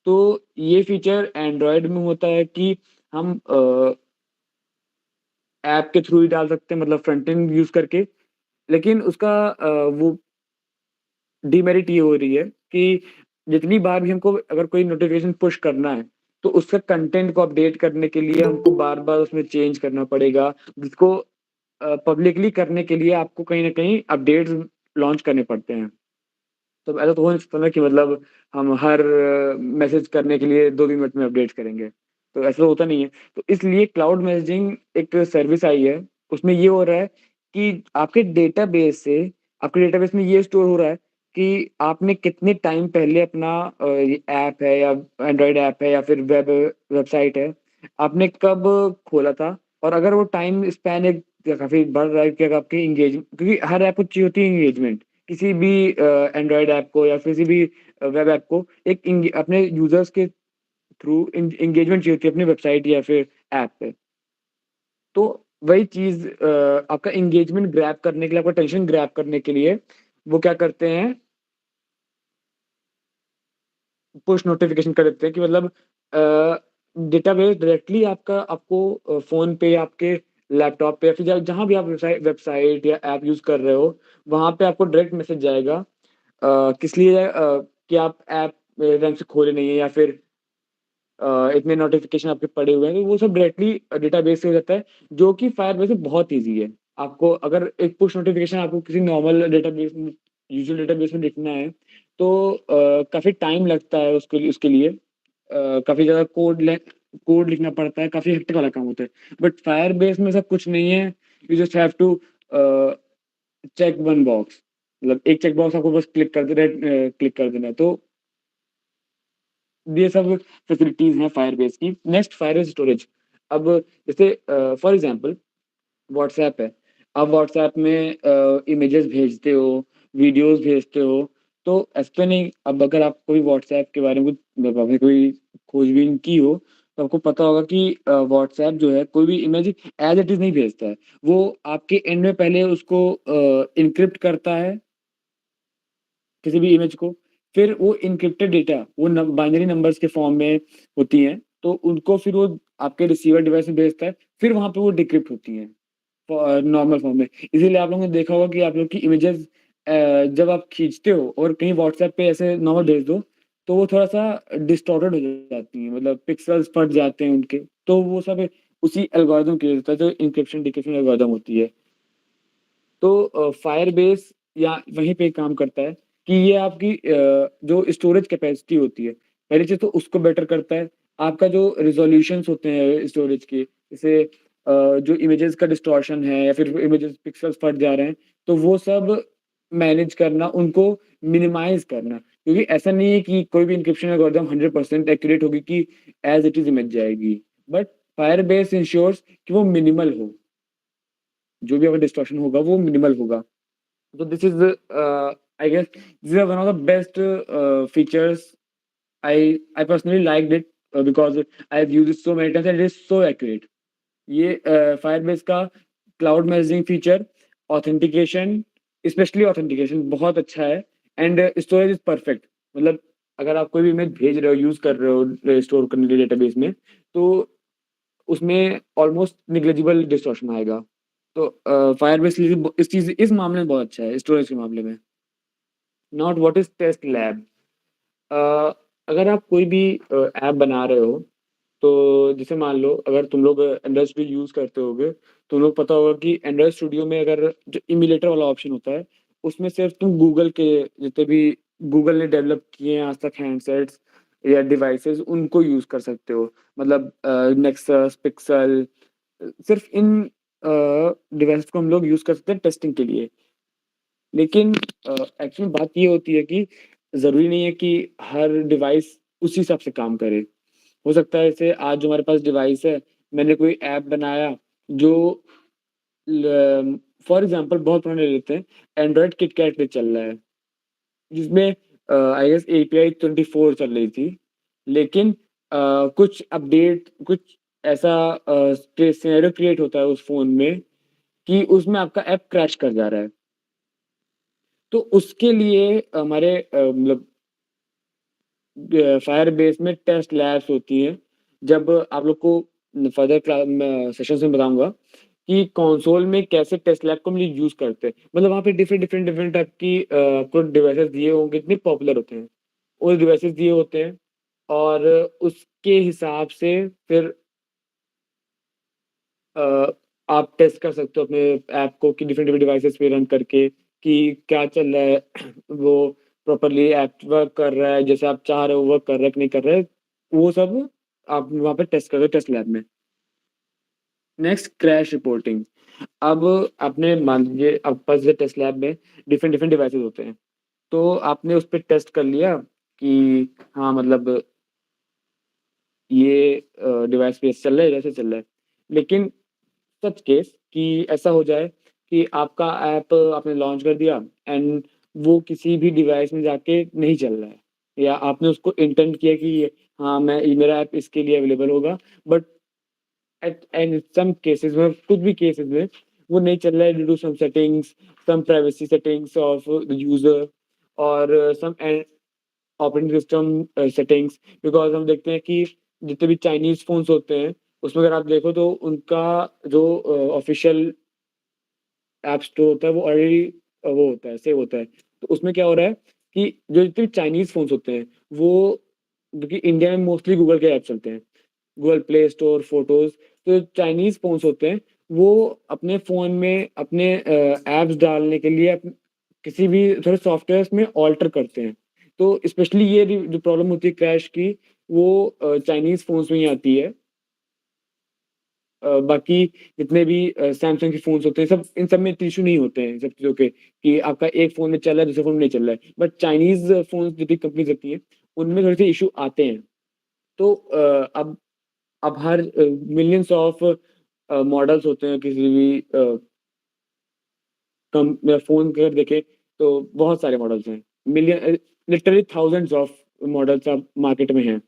तो ये फीचर एंड्रॉयड में होता है कि हम ऐप के थ्रू ही डाल सकते हैं मतलब फ्रंट एंड यूज़ करके। लेकिन उसका वो डिमेरिट ये हो रही है कि जितनी बार भी हमको अगर कोई नोटिफ़िकेशन पुश करना है, तो उसका कंटेंट को अपडेट करने के लिए हमको बार-बार उसमें चेंज करना पड़ेगा, जिसको पब्लिकली करने के लिए आपको कहीं न कहीं अपडेट्स लॉन्च करने पड़ते हैं। तो ऐसा तो हो नहीं सकता ना कि मतलब हम हर मैसेज करने के लिए 2-3 मिनट में अपडेट करेंगे, तो ऐसा तो होता नहीं है। तो इसलिए क्लाउड मैसेजिंग एक सर्विस आई है, उसमें ये हो रहा है कि आपके डेटाबेस में ये स्टोर हो रहा है कि आपने कितने टाइम पहले अपना ये ऐप है या एंड्रॉइड ऐप है या फिर वेबसाइट है, आपने कब खोला था और अगर वो टाइम स्पैन एक काफ़ी बढ़ रहा है कि अगर आपकी क्योंकि हर ऐप को चाहिए होती है एंगेजमेंट। किसी भी एंड्रॉइड ऐप को या किसी भी वेब ऐप को एक अपने यूज़र्स के थ्रू एंगेजमेंट चाहिए होती है अपनी वेबसाइट या फिर ऐप पे। तो वही चीज़ आपका एंगेजमेंट ग्रैब करने के लिए, आपका अटेंशन ग्रैब करने के लिए वो क्या करते हैं, पुश नोटिफ़िकेशन कर देते हैं कि मतलब डेटाबेस डायरेक्टली आपको फ़ोन पे या आपके लैपटॉप पे या फिर जहाँ भी आप वेबसाइट या ऐप यूज़ कर रहे हो, वहाँ पे आपको डायरेक्ट मैसेज जाएगा किस लिए कि आप ऐप ढंग से खोले नहीं है या फिर इतने नोटिफ़िकेशन आपके पड़े हुए हैं, तो वो सब डायरेक्टली डेटाबेस से हो जाता है, जो कि फायरबेस में बहुत ईज़ी है। आपको अगर एक पुश नोटिफ़िकेशन आपको किसी नॉर्मल डेटाबेस में यूजुअल डेटाबेस में लिखना है, तो काफ़ी टाइम लगता है उसके लिए। काफ़ी ज़्यादा कोड लिखना पड़ता है, काफ़ी हेक्टिक वाला काम होता है। बट फायरबेस में ऐसा कुछ नहीं है, you just have to uh, check one box मतलब एक चेक बॉक्स आपको बस क्लिक कर देना है, तो ये सब फैसिलिटीज़ हैं फायरबेस की। Next Firebase storage. अब जैसे फॉर एग्ज़ाम्पल व्हाट्सऐप है। आप व्हाट्सऐप में इमेजेस भेजते हो, वीडियोज़ भेजते हो, तो ऐसा तो नहीं अब अगर आप कोई व्हाट्सऐप के बारे में कुछ मतलब आपने कोई खोजबीन की हो, तो आपको पता होगा कि व्हाट्सऐप जो है कोई भी इमेज एज़ इट इज़ नहीं भेजता है। वो आपके एंड में पहले उसको एन्क्रिप्ट करता है किसी भी इमेज को, फिर वो एन्क्रिप्टेड डेटा वो बाइनरी नंबर्स के फॉर्म में होती हैं, तो उनको फिर वो आपके रिसीवर डिवाइस में भेजता है, फिर वहाँ पे वो डिक्रिप्ट होती हैं नॉर्मल फॉर्म में। इसीलिए आप लोगों ने देखा होगा कि आप लोग की इमेजेस जब आप खींचते हो और कहीं व्हाट्सएप पे ऐसे नॉर्मल भेज दो, तो वो थोड़ा-सा डिस्टॉर्टेड हो जाती हैं, मतलब पिक्सेल्स फट जाते हैं उनके, तो वो सब उसी एल्गोरिदम की वजह से होता है, जो एन्क्रिप्शन डिक्रिप्शन एल्गोरिदम होती है। तो फायरबेस या वहीं पे काम करता है कि ये आपकी जो स्टोरेज कैपेसिटी होती है, पहली चीज़ तो उसको बेटर करता है। आपका जो रिज़ॉल्यूशंस होते हैं स्टोरेज के, जैसे जो इमेजेस का डिस्टॉर्शन है या फिर इमेजेस पिक्सेल्स फट जा रहे हैं, तो वो सब मैनेज करना, उनको मिनिमाइज़ करना। क्योंकि ऐसा नहीं है कि कोई भी एन्क्रिप्शन एल्गोरिदम 100% एक्यूरेट होगी कि एज़ इट इज़ इमेज जाएगी। बट फायरबेस इंश्योर्स कि वो मिनिमल हो, जो भी आपका डिस्टॉर्शन होगा वो मिनिमल होगा। So this is the I guess these are one of the best features. I personally liked it because I've used it so many times and it is so accurate. ये Firebase का cloud messaging feature, authentication, specially authentication बहुत अच्छा है and storage is perfect. मतलब अगर आप कोई भी इमेज भेज रहे हो, यूज़ कर रहे हो स्टोर करने के लिए डेटाबेस में, तो उसमें ऑलमोस्ट नेग्लिजिबल डिस्टॉर्शन आएगा। तो फायरबेस इस मामले में बहुत अच्छा है, स्टोरेज के मामले में। Not what is test lab. Uh, अगर आप कोई भी ऐप बना रहे हो, तो जैसे मान लो अगर तुम लोग एंड्रॉइड स्टूडियो यूज़ करते होगे, तुम लोग पता होगा कि एंड्रॉइड स्टूडियो में अगर जो इम्यूलेटर वाला ऑप्शन होता है, उसमें सिर्फ़ तुम गूगल के जितने भी गूगल ने डेवलप किए हैं आज तक हैंडसेट्स या डिवाइसेज़ उनको यूज़ कर सकते हो। मतलब नेक्सस, पिक्सेल सिर्फ़ इन डिवाइसेज़ को हम लोग यूज़ कर सकते हैं टेस्टिंग के लिए। लेकिन एक्चुअली बात ये होती है कि ज़रूरी नहीं है कि हर डिवाइस उसी हिसाब से काम करे। हो सकता है जैसे आज जो हमारे पास डिवाइस है, मैंने कोई ऐप बनाया जो फॉर एग्ज़ाम्पल बहुत पुराने ले लेते हैं, एंड्रॉयड किटकैट पे चल रहा है, जिसमें आई गेस एपीआई 24 चल रही थी। लेकिन कुछ अपडेट कुछ ऐसा सिनेरियो क्रिएट होता है उस फ़ोन में कि उसमें आपका ऐप क्रैश कर जा रहा है। तो उसके लिए हमारे मतलब फायरबेस में टेस्ट लैब्स होती हैं। जब आप लोग को फर्दर सेशंस में बताऊँगा कि कंसोल में कैसे टेस्ट लैब को हम लोग यूज़ करते हैं। मतलब वहाँ पे डिफरेंट टाइप की आपको डिवाइसेज़ दिए होंगे, इतने पॉपुलर होते हैं। वो डिवाइसेज़ दिए होते हैं और उसके हिसाब से फिर अ, आप टेस्ट कर सकते हो अपने ऐप को कि डिफरेंट डिवाइसेज़ पे रन करके कि क्या चल रहा है, वो प्रॉपर्ली ऐप वर्क कर रहा है, जैसे आप चाह रहे हो वर्क कर रहा है कि नहीं कर रहा है, वो सब आप वहाँ पे टेस्ट कर रहे हो टेस्ट लैब में। Next crash reporting. अब आपने मान लीजिए आपके पास जैसे टेस्ट लैब में डिफरेंट डिवाइसेज़ होते हैं। तो आपने उस पे टेस्ट कर लिया कि हाँ, मतलब ये डिवाइस पे चल रहा है, वैसे चल रहा है। लेकिन सच केस कि ऐसा हो जाए कि आपका ऐप आपने लॉन्च कर दिया एंड वो किसी भी डिवाइस में जाके नहीं चल रहा है या आपने उसको इंटेंट किया कि हाँ, मैं मेरा ऐप इसके लिए अवेलेबल होगा but at and some cases में कुछ भी केसेस में वो नहीं चल रहा है due to some settings, some privacy settings of the user और some operating system settings because हम देखते हैं कि जितने भी चाइनीज़ फ़ोन्स होते हैं, उसमें अगर आप देखो तो उनका जो ऑफ़िशियल ऐप स्टोर होता है वो ऑलरेडी वो होता है, सेव होता है। तो उसमें क्या हो रहा है कि जो जितने भी चाइनीज़ फ़ोन्स होते हैं, वो क्योंकि इंडिया में मोस्टली गूगल के ऐप चलते हैं। गूगल प्ले स्टोर, फ़ोटोज़, तो चाइनीज़ फ़ोन्स होते हैं, वो अपने फ़ोन में अपने ऐप्स डालने के लिए किसी भी थोड़े सॉफ्टवेयर्स में ऑल्टर करते हैं। तो स्पेशली ये जो प्रॉब्लम होती है क्रैश की, वो चाइनीज़ फ़ोन्स में ही आती है। बाकी जितने भी सैमसंग के फ़ोन्स होते हैं, सब इन सब में इतने इश्यू नहीं होते हैं, इन सब चीज़ों के कि आपका एक फ़ोन में चल रहा है, दूसरे फ़ोन में नहीं चल रहा है। बट चाइनीज़ फ़ोन्स जितनी कंपनीज़ रखती हैं, उनमें थोड़े-से इश्यू आते हैं। तो अब हर मिलियंस ऑफ मॉडल्स होते हैं किसी भी फ़ोन के अगर देखें तो बहुत सारे मॉडल्स हैं। लिटरली थाउज़ेंड्स ऑफ मॉडल्स अब मार्केट में हैं।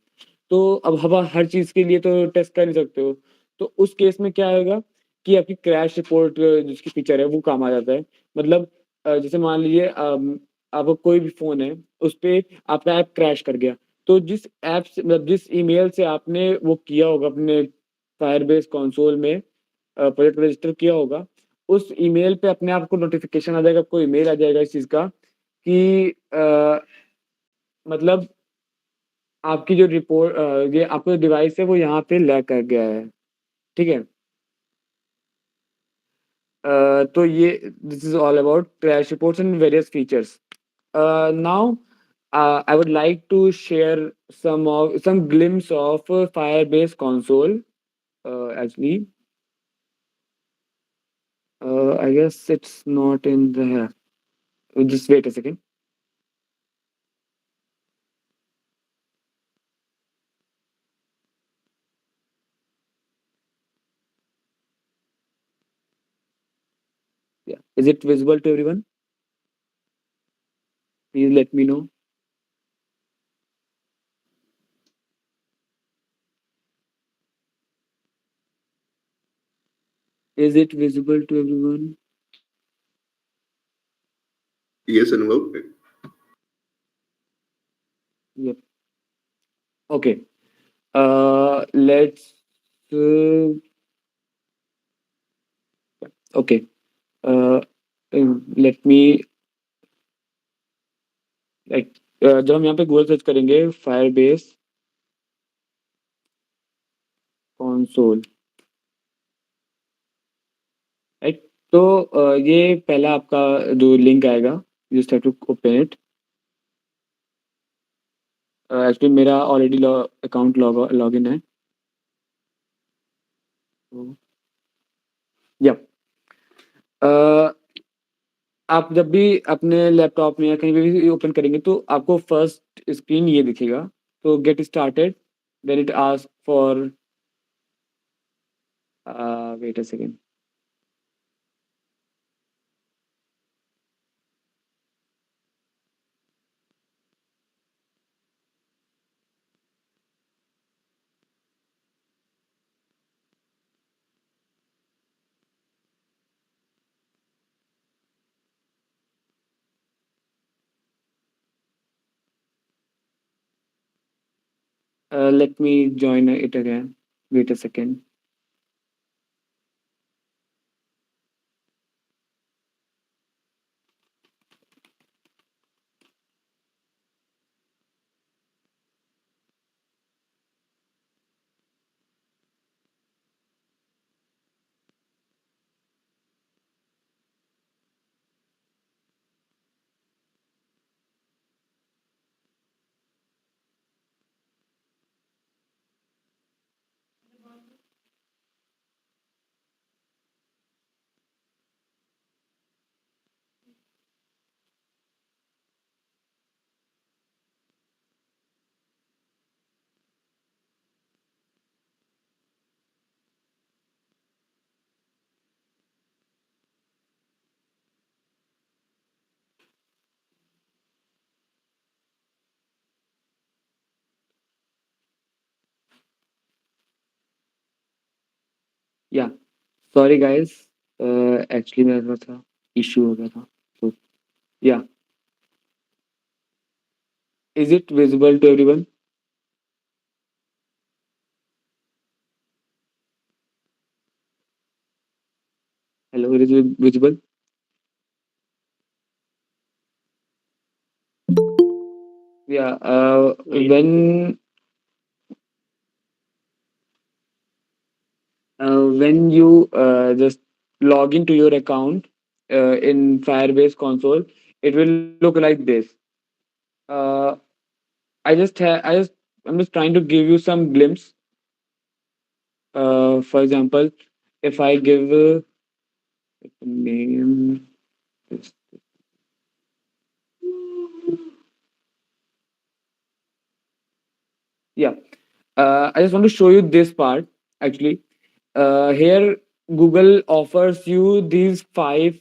तो अब हवा हर चीज़ के लिए तो टेस्ट कर नहीं सकते हो। तो उस केस में क्या होगा कि आपकी क्रैश रिपोर्ट जिसकी फीचर है वो काम आ जाता है। मतलब जैसे मान लीजिए आपका कोई भी फ़ोन है, उसपे आपका ऐप क्रैश कर गया। तो जिस ऐप से मतलब जिस ईमेल से आपने वो किया होगा अपने फायरबेस कंसोल में प्रोजेक्ट रजिस्टर किया होगा, उस ईमेल पे अपने आप को नोटिफ़िकेशन आ जाएगा, आपको ईमेल आ जाएगा इस चीज़ का कि मतलब आपकी जो ये आपका जो डिवाइस है वो यहाँ पे लैग कर गया है, ठीक है? तो ये this is all about crash reports and various features. Now I would like to share some glimpse of Firebase console, actually. I guess it's not in the just wait a second. Yeah. Is it visible to everyone? Please let me know. Is it visible to everyone? Yes, Anubhav. Yep. Okay. Let's. Uh, okay. Uh, Let me like जब हम यहाँ पे Google search करेंगे Firebase console, right? तो ये पहला आपका जो लिंक आएगा, you just have to open it. Actually मेरा ऑलरेडी अकाउंट लॉगिन है। तो या आप जब भी अपने लैपटॉप में या कहीं पे भी ओपन करेंगे तो आपको फर्स्ट स्क्रीन ये दिखेगा। तो get started, then it ask for wait a second. Let me join it again. Wait a second. Sorry guys, actually मेरा थोड़ा-सा इश्यू हो गया था। तो yeah, is it visible to everyone? Hello, it is visible? Yeah, when you just log into your account in Firebase console, it will look like this. Uh, I'm just trying to give you some glimpse. For example, if I give a name, this- yeah, I just want to show you this part actually. Here, Google offers you these five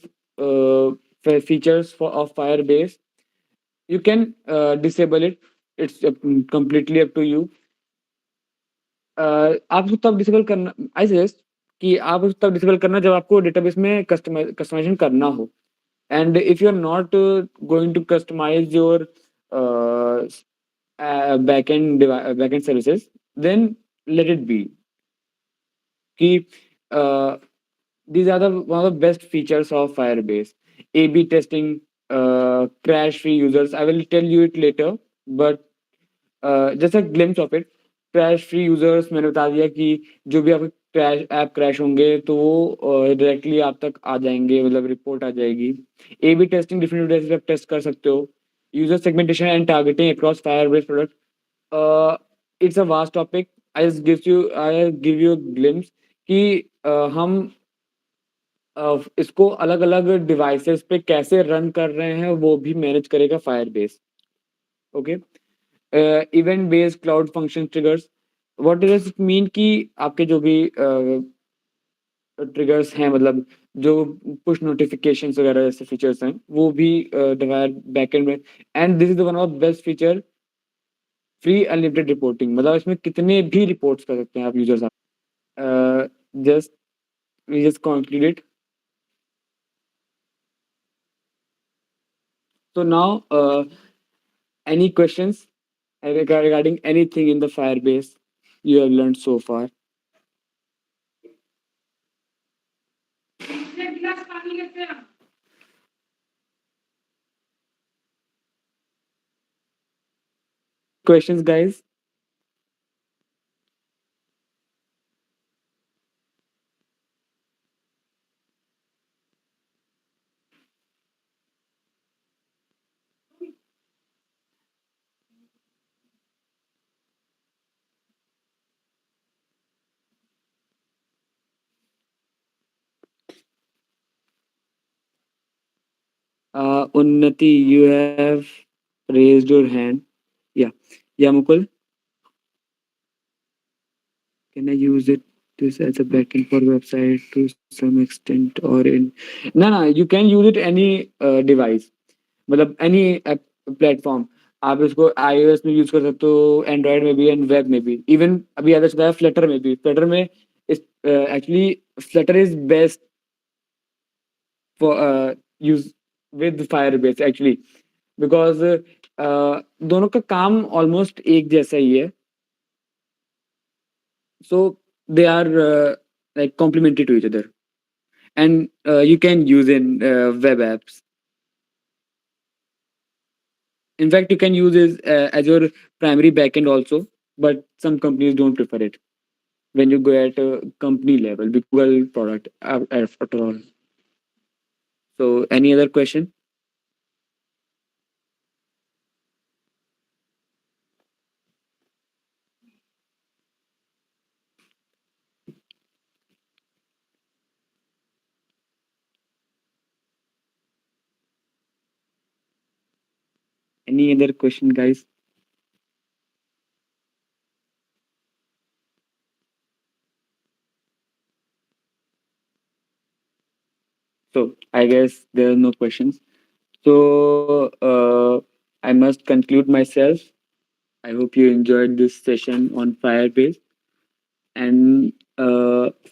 features of Firebase. You can disable it. It's completely up to you. आपको तब disable करना, I suggest कि आप उसको तब disable करना जब आपको डेटाबेस में कस्टमाइजेशन करना हो। And if you are not going to customize your backend services, then let it be कि these are the one of the best features of Firebase. A/B testing, crash-free users. I will tell you it later, but just a glimpse of it. Crash-free users मैंने बता दिया कि जो भी आपके crash app crash होंगे तो वो डायरेक्टली आप तक आ जाएंगे, मतलब रिपोर्ट आ जाएगी। A/B टेस्टिंग डिफरेंट वेज से आप टेस्ट कर सकते हो। User segmentation and targeting across Firebase product. It's a vast topic. I give you glimpse कि हम इसको अलग-अलग डिवाइसेस पे कैसे रन कर रहे हैं वो भी मैनेज करेगा Firebase. Okay. Event based cloud function triggers, what does it mean कि आपके जो भी ट्रिगर्स हैं, मतलब जो पुश नोटिफिकेशंस वगैरह जैसे फीचर्स हैं वो भी बैकएंड में। And this is one of best feature, free unlimited reporting, मतलब इसमें कितने भी रिपोर्ट्स कर सकते हैं आप users. Just we just concluded. So now, any questions regarding anything in the Firebase you have learned so far? Questions, guys? Unnati, you have raised your hand. Yeah. Yeah, Mukul, can I use it this as a backend for website to some extent or in? No, no, you can use it any device, मतलब any platform. आप इसको iOS में use कर सकते हो, Android में भी and web में भी। इवन अभी आधा चला है फ्लटर में भी। फ्लटर में इस actually Flutter is best for use with Firebase actually, because दोनों का काम ऑलमोस्ट एक जैसा ही है। So they are like complementary to each other, and you can use in web apps. In fact, you can use it as your primary backend also, but some companies don't prefer it when you go at a company level, because Google product after all. So, any other question? Any other question, guys? So, I guess there are no questions. So, I must conclude myself. I hope you enjoyed this session on Firebase. And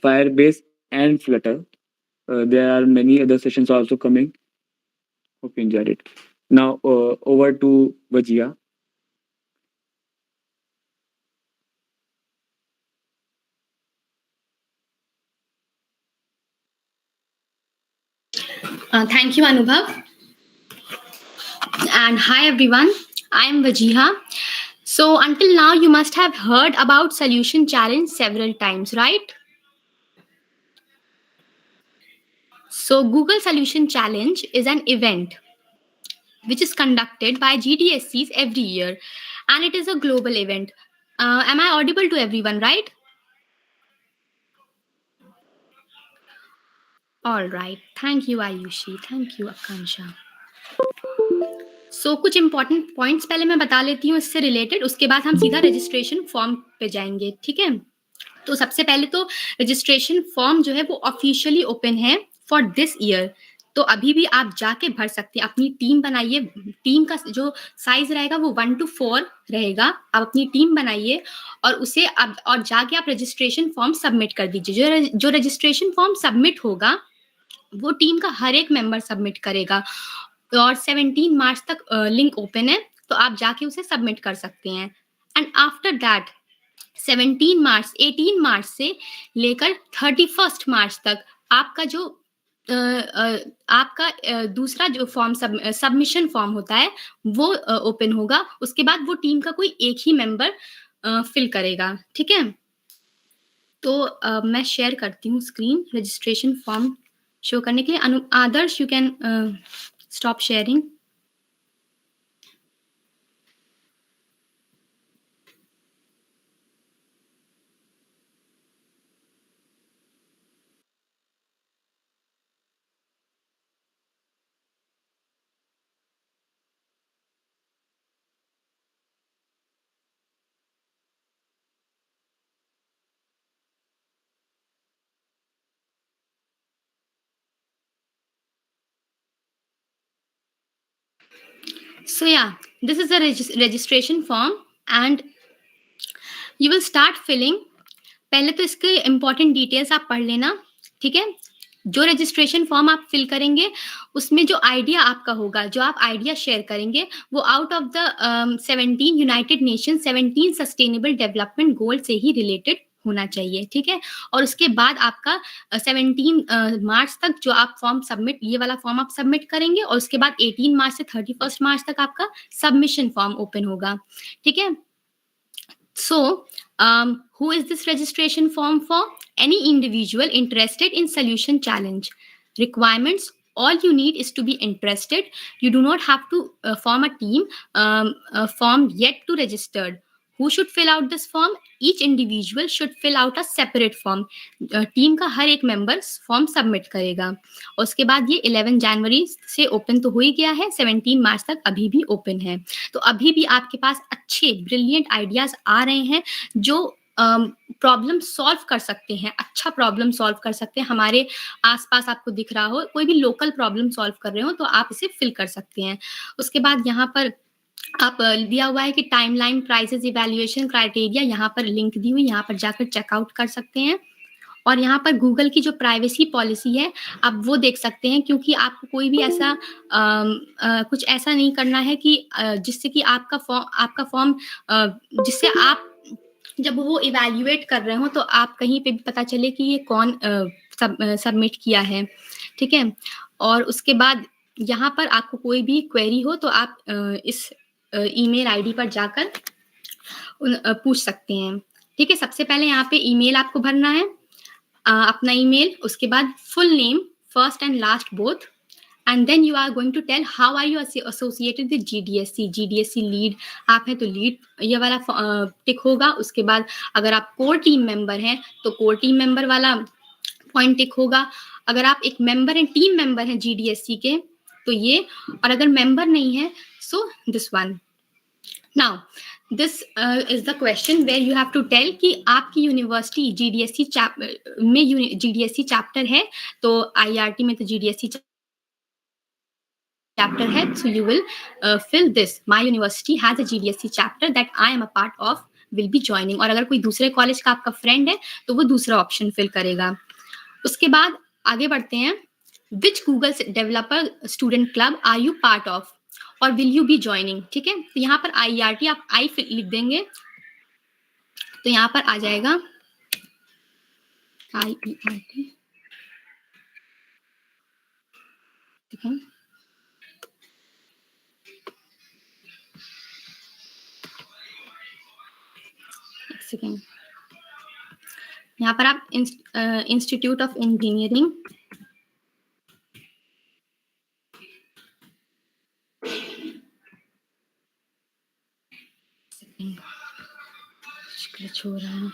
Firebase and Flutter. There are many other sessions also coming. Hope you enjoyed it. Now over to Vajia. Thank you, Anubhav. And hi, everyone. I am Vajiha. So, until now, you must have heard about Solution Challenge several times, right? So, Google Solution Challenge is an event which is conducted by GDSCs every year, and it is a global event. Am I audible to everyone, right? All right. Thank you, Ayushi. Thank you, Akansha. कुछ important points पहले मैं बता लेती हूँ इससे related, उसके बाद हम सीधा रजिस्ट्रेशन फॉर्म पे जाएंगे, ठीक है? तो सबसे पहले तो रजिस्ट्रेशन फॉर्म जो है वो ऑफिशियली ओपन है फॉर दिस ईयर, तो अभी भी आप जाके भर सकते हैं। अपनी टीम बनाइए, टीम का जो साइज रहेगा वो 1 to 4 रहेगा। आप अपनी टीम बनाइए और उसे और जाके आप रजिस्ट्रेशन फॉर्म सबमिट कर दीजिए। जो रजिस्ट्रेशन फॉर्म सबमिट होगा वो टीम का हर एक मेंबर सबमिट करेगा और 17 मार्च तक लिंक ओपन है, तो आप जाके उसे सबमिट कर सकते हैं। एंड आफ्टर दैट 18 मार्च से लेकर 31 मार्च तक आपका जो आपका दूसरा जो फॉर्म सबमिशन फॉर्म होता है वो ओपन होगा। उसके बाद वो टीम का कोई एक ही मेंबर फिल करेगा, ठीक है? तो मैं शेयर करती हूँ स्क्रीन रजिस्ट्रेशन फॉर्म शो करने के लिए। Adarsh, you can stop sharing. So yeah, this is a registration form and you will start filling. पहले तो इसके इम्पोर्टेंट डिटेल्स आप पढ़ लेना, ठीक है? जो रजिस्ट्रेशन फॉर्म आप फिल करेंगे उसमें जो आइडिया आपका होगा, जो आप आइडिया शेयर करेंगे वो out of the 17 United nation 17 sustainable development goal से ही रिलेटेड होना चाहिए, ठीक है? और उसके बाद आपका 17 मार्च तक जो आप फॉर्म सबमिट, ये वाला फॉर्म आप सबमिट करेंगे और उसके बाद 18 मार्च से 31 मार्च तक आपका सबमिशन फॉर्म ओपन होगा, ठीक है? So, who is this registration form for? Any individual interested in solution challenge. Requirements: all you need is to be interested. You do not have to form a team form yet to registered. Who should fill out this form? Each individual should fill out a separate form. Team का हर एक member form submit करेगा और उसके बाद ये 11 जनवरी से open तो हो ही गया है, 17 मार्च तक अभी भी ओपन है। तो अभी भी आपके पास अच्छे ब्रिलियंट आइडियाज आ रहे हैं जो प्रॉब्लम सॉल्व कर सकते हैं, अच्छा प्रॉब्लम सॉल्व कर सकते हैं। हमारे आसपास आपको दिख रहा हो कोई भी लोकल प्रॉब्लम सॉल्व कर रहे हो तो आप इसे फिल कर सकते हैं। उसके बाद यहाँ पर आप दिया हुआ है कि टाइमलाइन, प्राइसेस, इवैल्यूएशन क्राइटेरिया, यहाँ पर लिंक दी हुई, यहाँ पर जाकर चेकआउट कर सकते हैं। और यहाँ पर गूगल की जो प्राइवेसी पॉलिसी है आप वो देख सकते हैं, क्योंकि आपको कोई भी ऐसा कुछ ऐसा नहीं करना है कि जिससे कि आपका फॉर्म जिससे आप जब वो इवैल्यूएट कर रहे हो तो आप कहीं पे भी पता चले कि ये कौन सबमिट किया है, ठीक है? और उसके बाद यहाँ पर आपको कोई भी क्वेरी हो तो आप इस ईमेल आईडी पर जाकर पूछ सकते हैं, ठीक है? सबसे पहले यहाँ पे ईमेल आपको भरना है, अपना ईमेल, उसके बाद full name, first and last both, and then you are going to tell how are you associated with GDSC lead आप हैं तो लीड ये वाला टिक होगा। उसके बाद अगर आप कोर टीम मेंबर हैं तो कोर टीम मेंबर वाला पॉइंट टिक होगा। अगर आप एक मेंबर हैं, टीम मेंबर हैं जीडीएससी के तो ये, और अगर मेंबर नहीं है so this one. Now this is the question where you have to tell कि आपकी यूनिवर्सिटी जीडीएससी में जीडीएससी चैप्टर है, तो आईआरटी में तो जीडीएससी चैप्टर है, so you will fill this. My university has a GDSC chapter that I am a part of, will be joining. और अगर कोई दूसरे कॉलेज का आपका फ्रेंड है तो वो दूसरा ऑप्शन फिल करेगा। उसके बाद आगे बढ़ते हैं, which Google developer student club are you part of और विल यू बी ज्वाइनिंग, ठीक है। तो यहाँ पर IERT आप आई लिख देंगे, तो यहाँ पर आ जाएगा IERT, ठीक है। एक सेकेंड, यहाँ पर आप इंस्टीट्यूट ऑफ इंजीनियरिंग, हो रहा है,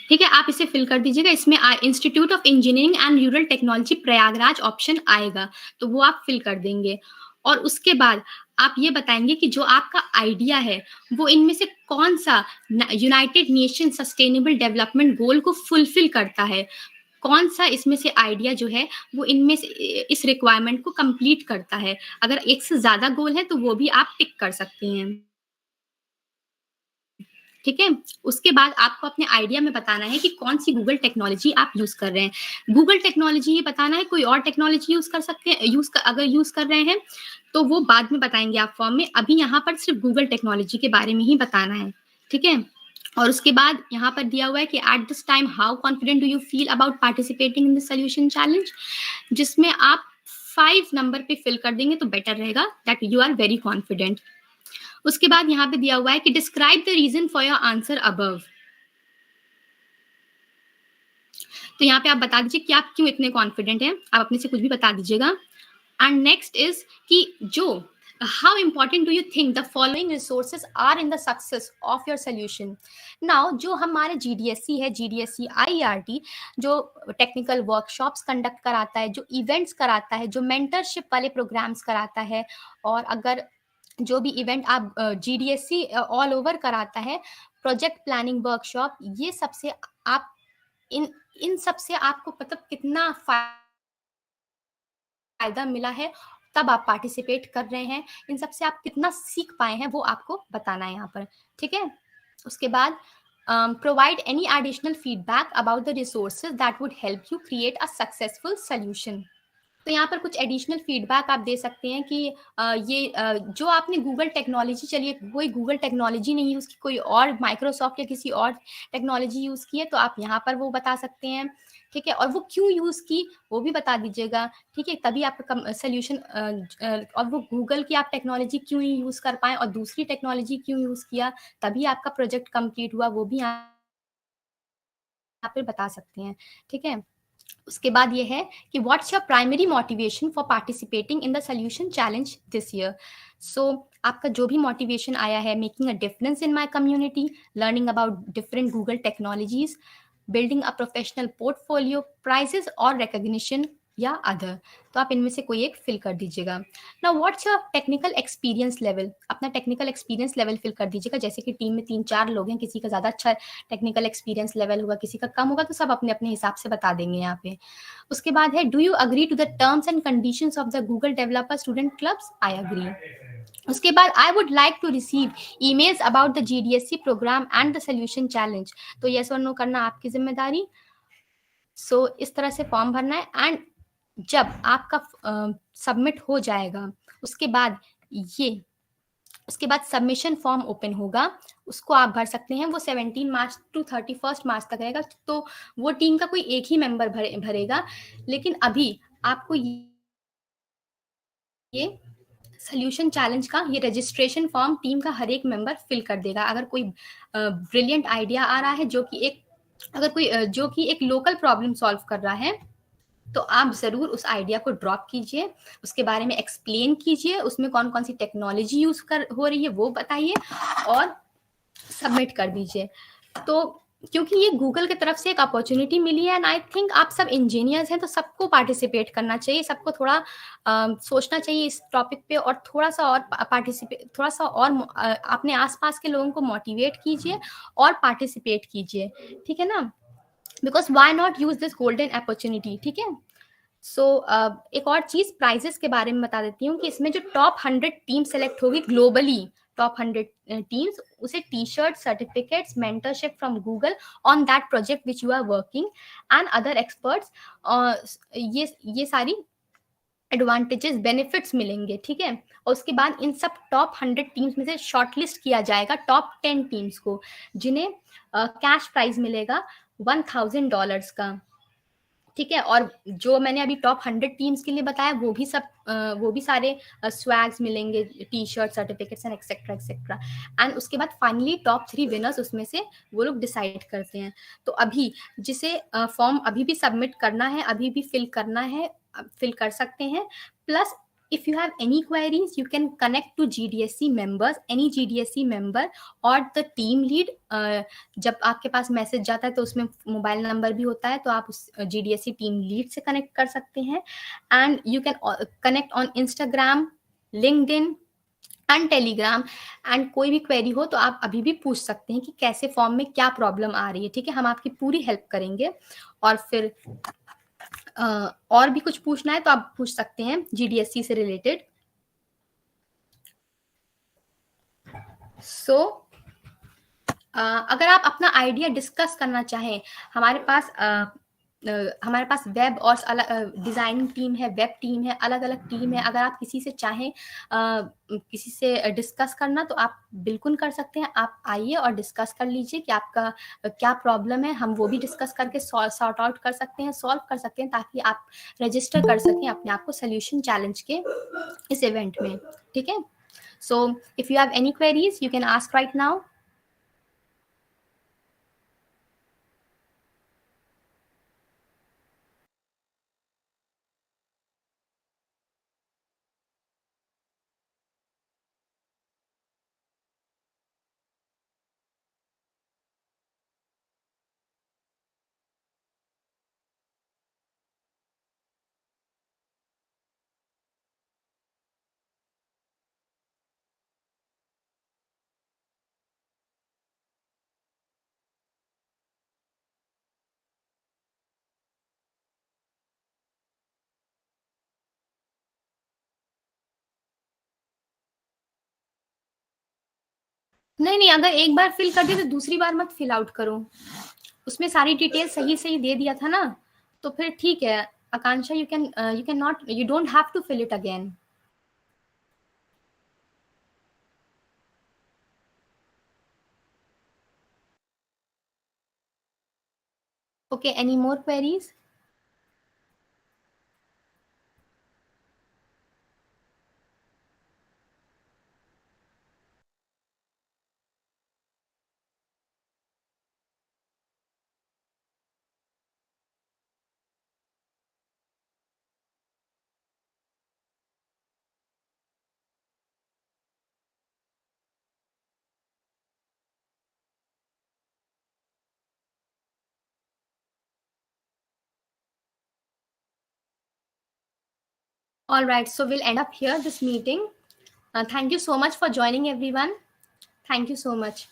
ठीक है, आप इसे फिल कर दीजिएगा। इसमें institute of engineering and rural technology Prayagraj option आएगा, तो वो आप फिल कर देंगे। और उसके बाद आप ये बताएंगे कि जो आपका आइडिया है वो इनमें से कौन सा United nation sustainable development goal को फुलफिल करता है, कौन सा इसमें से आइडिया जो है वो इनमें से इस रिक्वायरमेंट को कंप्लीट करता है। अगर एक से ज्यादा गोल है तो वो भी आप टिक कर सकते हैं, ठीक है। उसके बाद आपको अपने आइडिया में बताना है कि कौन सी गूगल टेक्नोलॉजी आप यूज कर रहे हैं। गूगल टेक्नोलॉजी ही बताना है, कोई और टेक्नोलॉजी यूज कर सकते हैं, अगर यूज कर रहे हैं तो वो बाद में बताएंगे आप फॉर्म में। अभी यहाँ पर सिर्फ गूगल टेक्नोलॉजी के बारे में ही बताना है, ठीक है। और उसके बाद यहाँ पर दिया हुआ है कि at this time how confident do you feel about participating in the solution challenge, जिसमें आप 5 नंबर पे फिल कर देंगे तो बेटर रहेगा, that you are very confident. उसके बाद यहाँ पे दिया हुआ है कि describe the reason for your answer above, तो यहाँ पे आप बता दीजिए कि आप क्यों इतने कॉन्फिडेंट हैं, आप अपने से कुछ भी बता दीजिएगा। एंड नेक्स्ट इज कि जो how important do you think the following resources are in the success of your solution. Now जो हमारे GDSC है, GDSC IERT जो टेक्निकल वर्कशॉप्स कंडक्ट कराता है, जो इवेंट्स कराता है, जो मेंटरशिप वाले प्रोग्राम्स कराता है, और अगर जो भी इवेंट आप GDSC ऑल ओवर कराता है, प्रोजेक्ट प्लानिंग वर्कशॉप, ये सबसे आप इन सबसे आपको मतलब कितना फायदा मिला है, तब आप पार्टिसिपेट कर रहे हैं, इन सबसे आप कितना सीख पाए हैं वो आपको बताना है यहाँ पर, ठीक है। उसके बाद provide any additional feedback about the resources that would help you create a successful solution. तो यहाँ पर कुछ एडिशनल फीडबैक आप दे सकते हैं कि जो आपने गूगल टेक्नोलॉजी, चलिए कोई गूगल टेक्नोलॉजी नहीं यूज़ की, कोई और माइक्रोसॉफ्ट या किसी और टेक्नोलॉजी यूज़ की है, तो आप यहाँ पर वो बता सकते हैं, ठीक है। और वो क्यों यूज़ की वो भी बता दीजिएगा, ठीक है, तभी आपका सोल्यूशन, और वो गूगल की आप टेक्नोलॉजी क्यों नहीं यूज़ कर पाए और दूसरी टेक्नोलॉजी क्यों यूज़ किया, तभी आपका प्रोजेक्ट कंप्लीट हुआ, वो भी यहाँ पर बता सकते हैं, ठीक है। उसके बाद ये है कि what's your primary motivation for participating in the solution challenge this year. So आपका जो भी मोटिवेशन आया है, making a difference in my community, learning about different Google technologies, building a professional portfolio, prizes और रिकॉग्निशन या other, तो आप इनमें से कोई एक फिल कर दीजिएगा। Now what's your technical experience level, अपना टेक्निकल एक्सपीरियंस लेवल फिल कर दीजिएगा। जैसे कि टीम में 3-4 लोग हैं, किसी का ज़्यादा अच्छा टेक्निकल एक्सपीरियंस लेवल होगा, किसी का कम होगा, तो सब अपने अपने हिसाब से बता देंगे यहाँ पे। उसके बाद है do you agree to the terms and conditions of the Google developer student clubs, I agree. उसके बाद I would like to receive emails about the GDSC program and the solution challenge, तो यस और no करना आपकी जिम्मेदारी। सो इस तरह से फॉर्म भरना है। एंड जब आपका सबमिट हो जाएगा, उसके बाद सबमिशन फॉर्म ओपन होगा, उसको आप भर सकते हैं। वो 17 मार्च टू 31 मार्च तक रहेगा, तो वो टीम का कोई एक ही मेंबर भरेगा। लेकिन अभी आपको ये सोल्यूशन चैलेंज का ये रजिस्ट्रेशन फॉर्म टीम का हर एक मेंबर फिल कर देगा। अगर कोई ब्रिलियंट आइडिया आ रहा है जो कि एक लोकल प्रॉब्लम सॉल्व कर रहा है, तो आप ज़रूर उस आइडिया को ड्रॉप कीजिए, उसके बारे में एक्सप्लेन कीजिए, उसमें कौन कौन सी टेक्नोलॉजी यूज़ हो रही है वो बताइए और सबमिट कर दीजिए। तो क्योंकि ये गूगल की तरफ से एक अपॉर्चुनिटी मिली है, एंड आई थिंक आप सब इंजीनियर्स हैं, तो सबको पार्टिसिपेट करना चाहिए, सबको थोड़ा सोचना चाहिए इस टॉपिक पे, और थोड़ा सा और अपने आसपास के लोगों को मोटिवेट कीजिए और पार्टिसिपेट कीजिए, ठीक है ना, because why not use this golden opportunity, ठीक है। सो एक और चीज प्राइजेस के बारे में बता देती हूँ कि इसमें जो टॉप 100 टीम सेलेक्ट होगी ग्लोबली, top 100 teams, उसे t-shirt, certificates, mentorship from Google on that project which you are working and other experts, ये सारी एडवांटेजेस, बेनिफिट्स मिलेंगे, ठीक है। और उसके बाद इन सब टॉप 100 टीम्स में से शॉर्टलिस्ट किया जाएगा टॉप 10 टीम्स को, जिन्हें कैश प्राइज मिलेगा $1000 का, ठीक है। और जो मैंने अभी टॉप 100 टीम्स के लिए बताया वो भी सारे स्वैग्स मिलेंगे, T shirt, certificates and etcetera etcetera. And उसके बाद फाइनली टॉप 3 विनर्स, उसमें से वो लोग डिसाइड करते हैं। तो अभी जिसे फॉर्म अभी भी सबमिट करना है, अभी भी फिल करना है, फिल कर सकते हैं। Plus if you have any queries, you can connect to GDSC members, any GDSC member और the team lead। जब आपके पास मैसेज जाता है तो उसमें मोबाइल नंबर भी होता है, तो आप उस GDSC टीम लीड से कनेक्ट कर सकते हैं। And you can connect on Instagram, LinkedIn and Telegram. And कोई भी क्वेरी हो तो आप अभी भी पूछ सकते हैं कि कैसे फॉर्म में क्या प्रॉब्लम आ रही है, ठीक है। हम आपकी पूरी हेल्प करेंगे। और फिर और भी कुछ पूछना है तो आप पूछ सकते हैं GDSC से रिलेटेड। सो अगर आप अपना आइडिया डिस्कस करना चाहें, हमारे पास वेब और डिजाइनिंग टीम है, वेब टीम है, अलग अलग टीम है। अगर आप किसी से चाहें किसी से डिस्कस करना तो आप बिल्कुल कर सकते हैं। आप आइए और डिस्कस कर लीजिए कि आपका क्या प्रॉब्लम है, हम वो भी डिस्कस करके सॉर्ट आउट कर सकते हैं, सॉल्व कर सकते हैं, ताकि आप रजिस्टर कर सकें अपने आप को सोल्यूशन चैलेंज के इस इवेंट में, ठीक है। So if you have any queries you can ask right now. नहीं, अगर एक बार फिल कर दिया तो दूसरी बार मत फिल आउट करो। उसमें सारी डिटेल सही दे दिया था ना, तो फिर ठीक है। Akanksha, you can not, you don't have to fill it again. Okay, any more queries? All right, so we'll end up here this meeting. Thank you so much for joining, everyone. Thank you so much.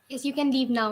Yes, you can leave now.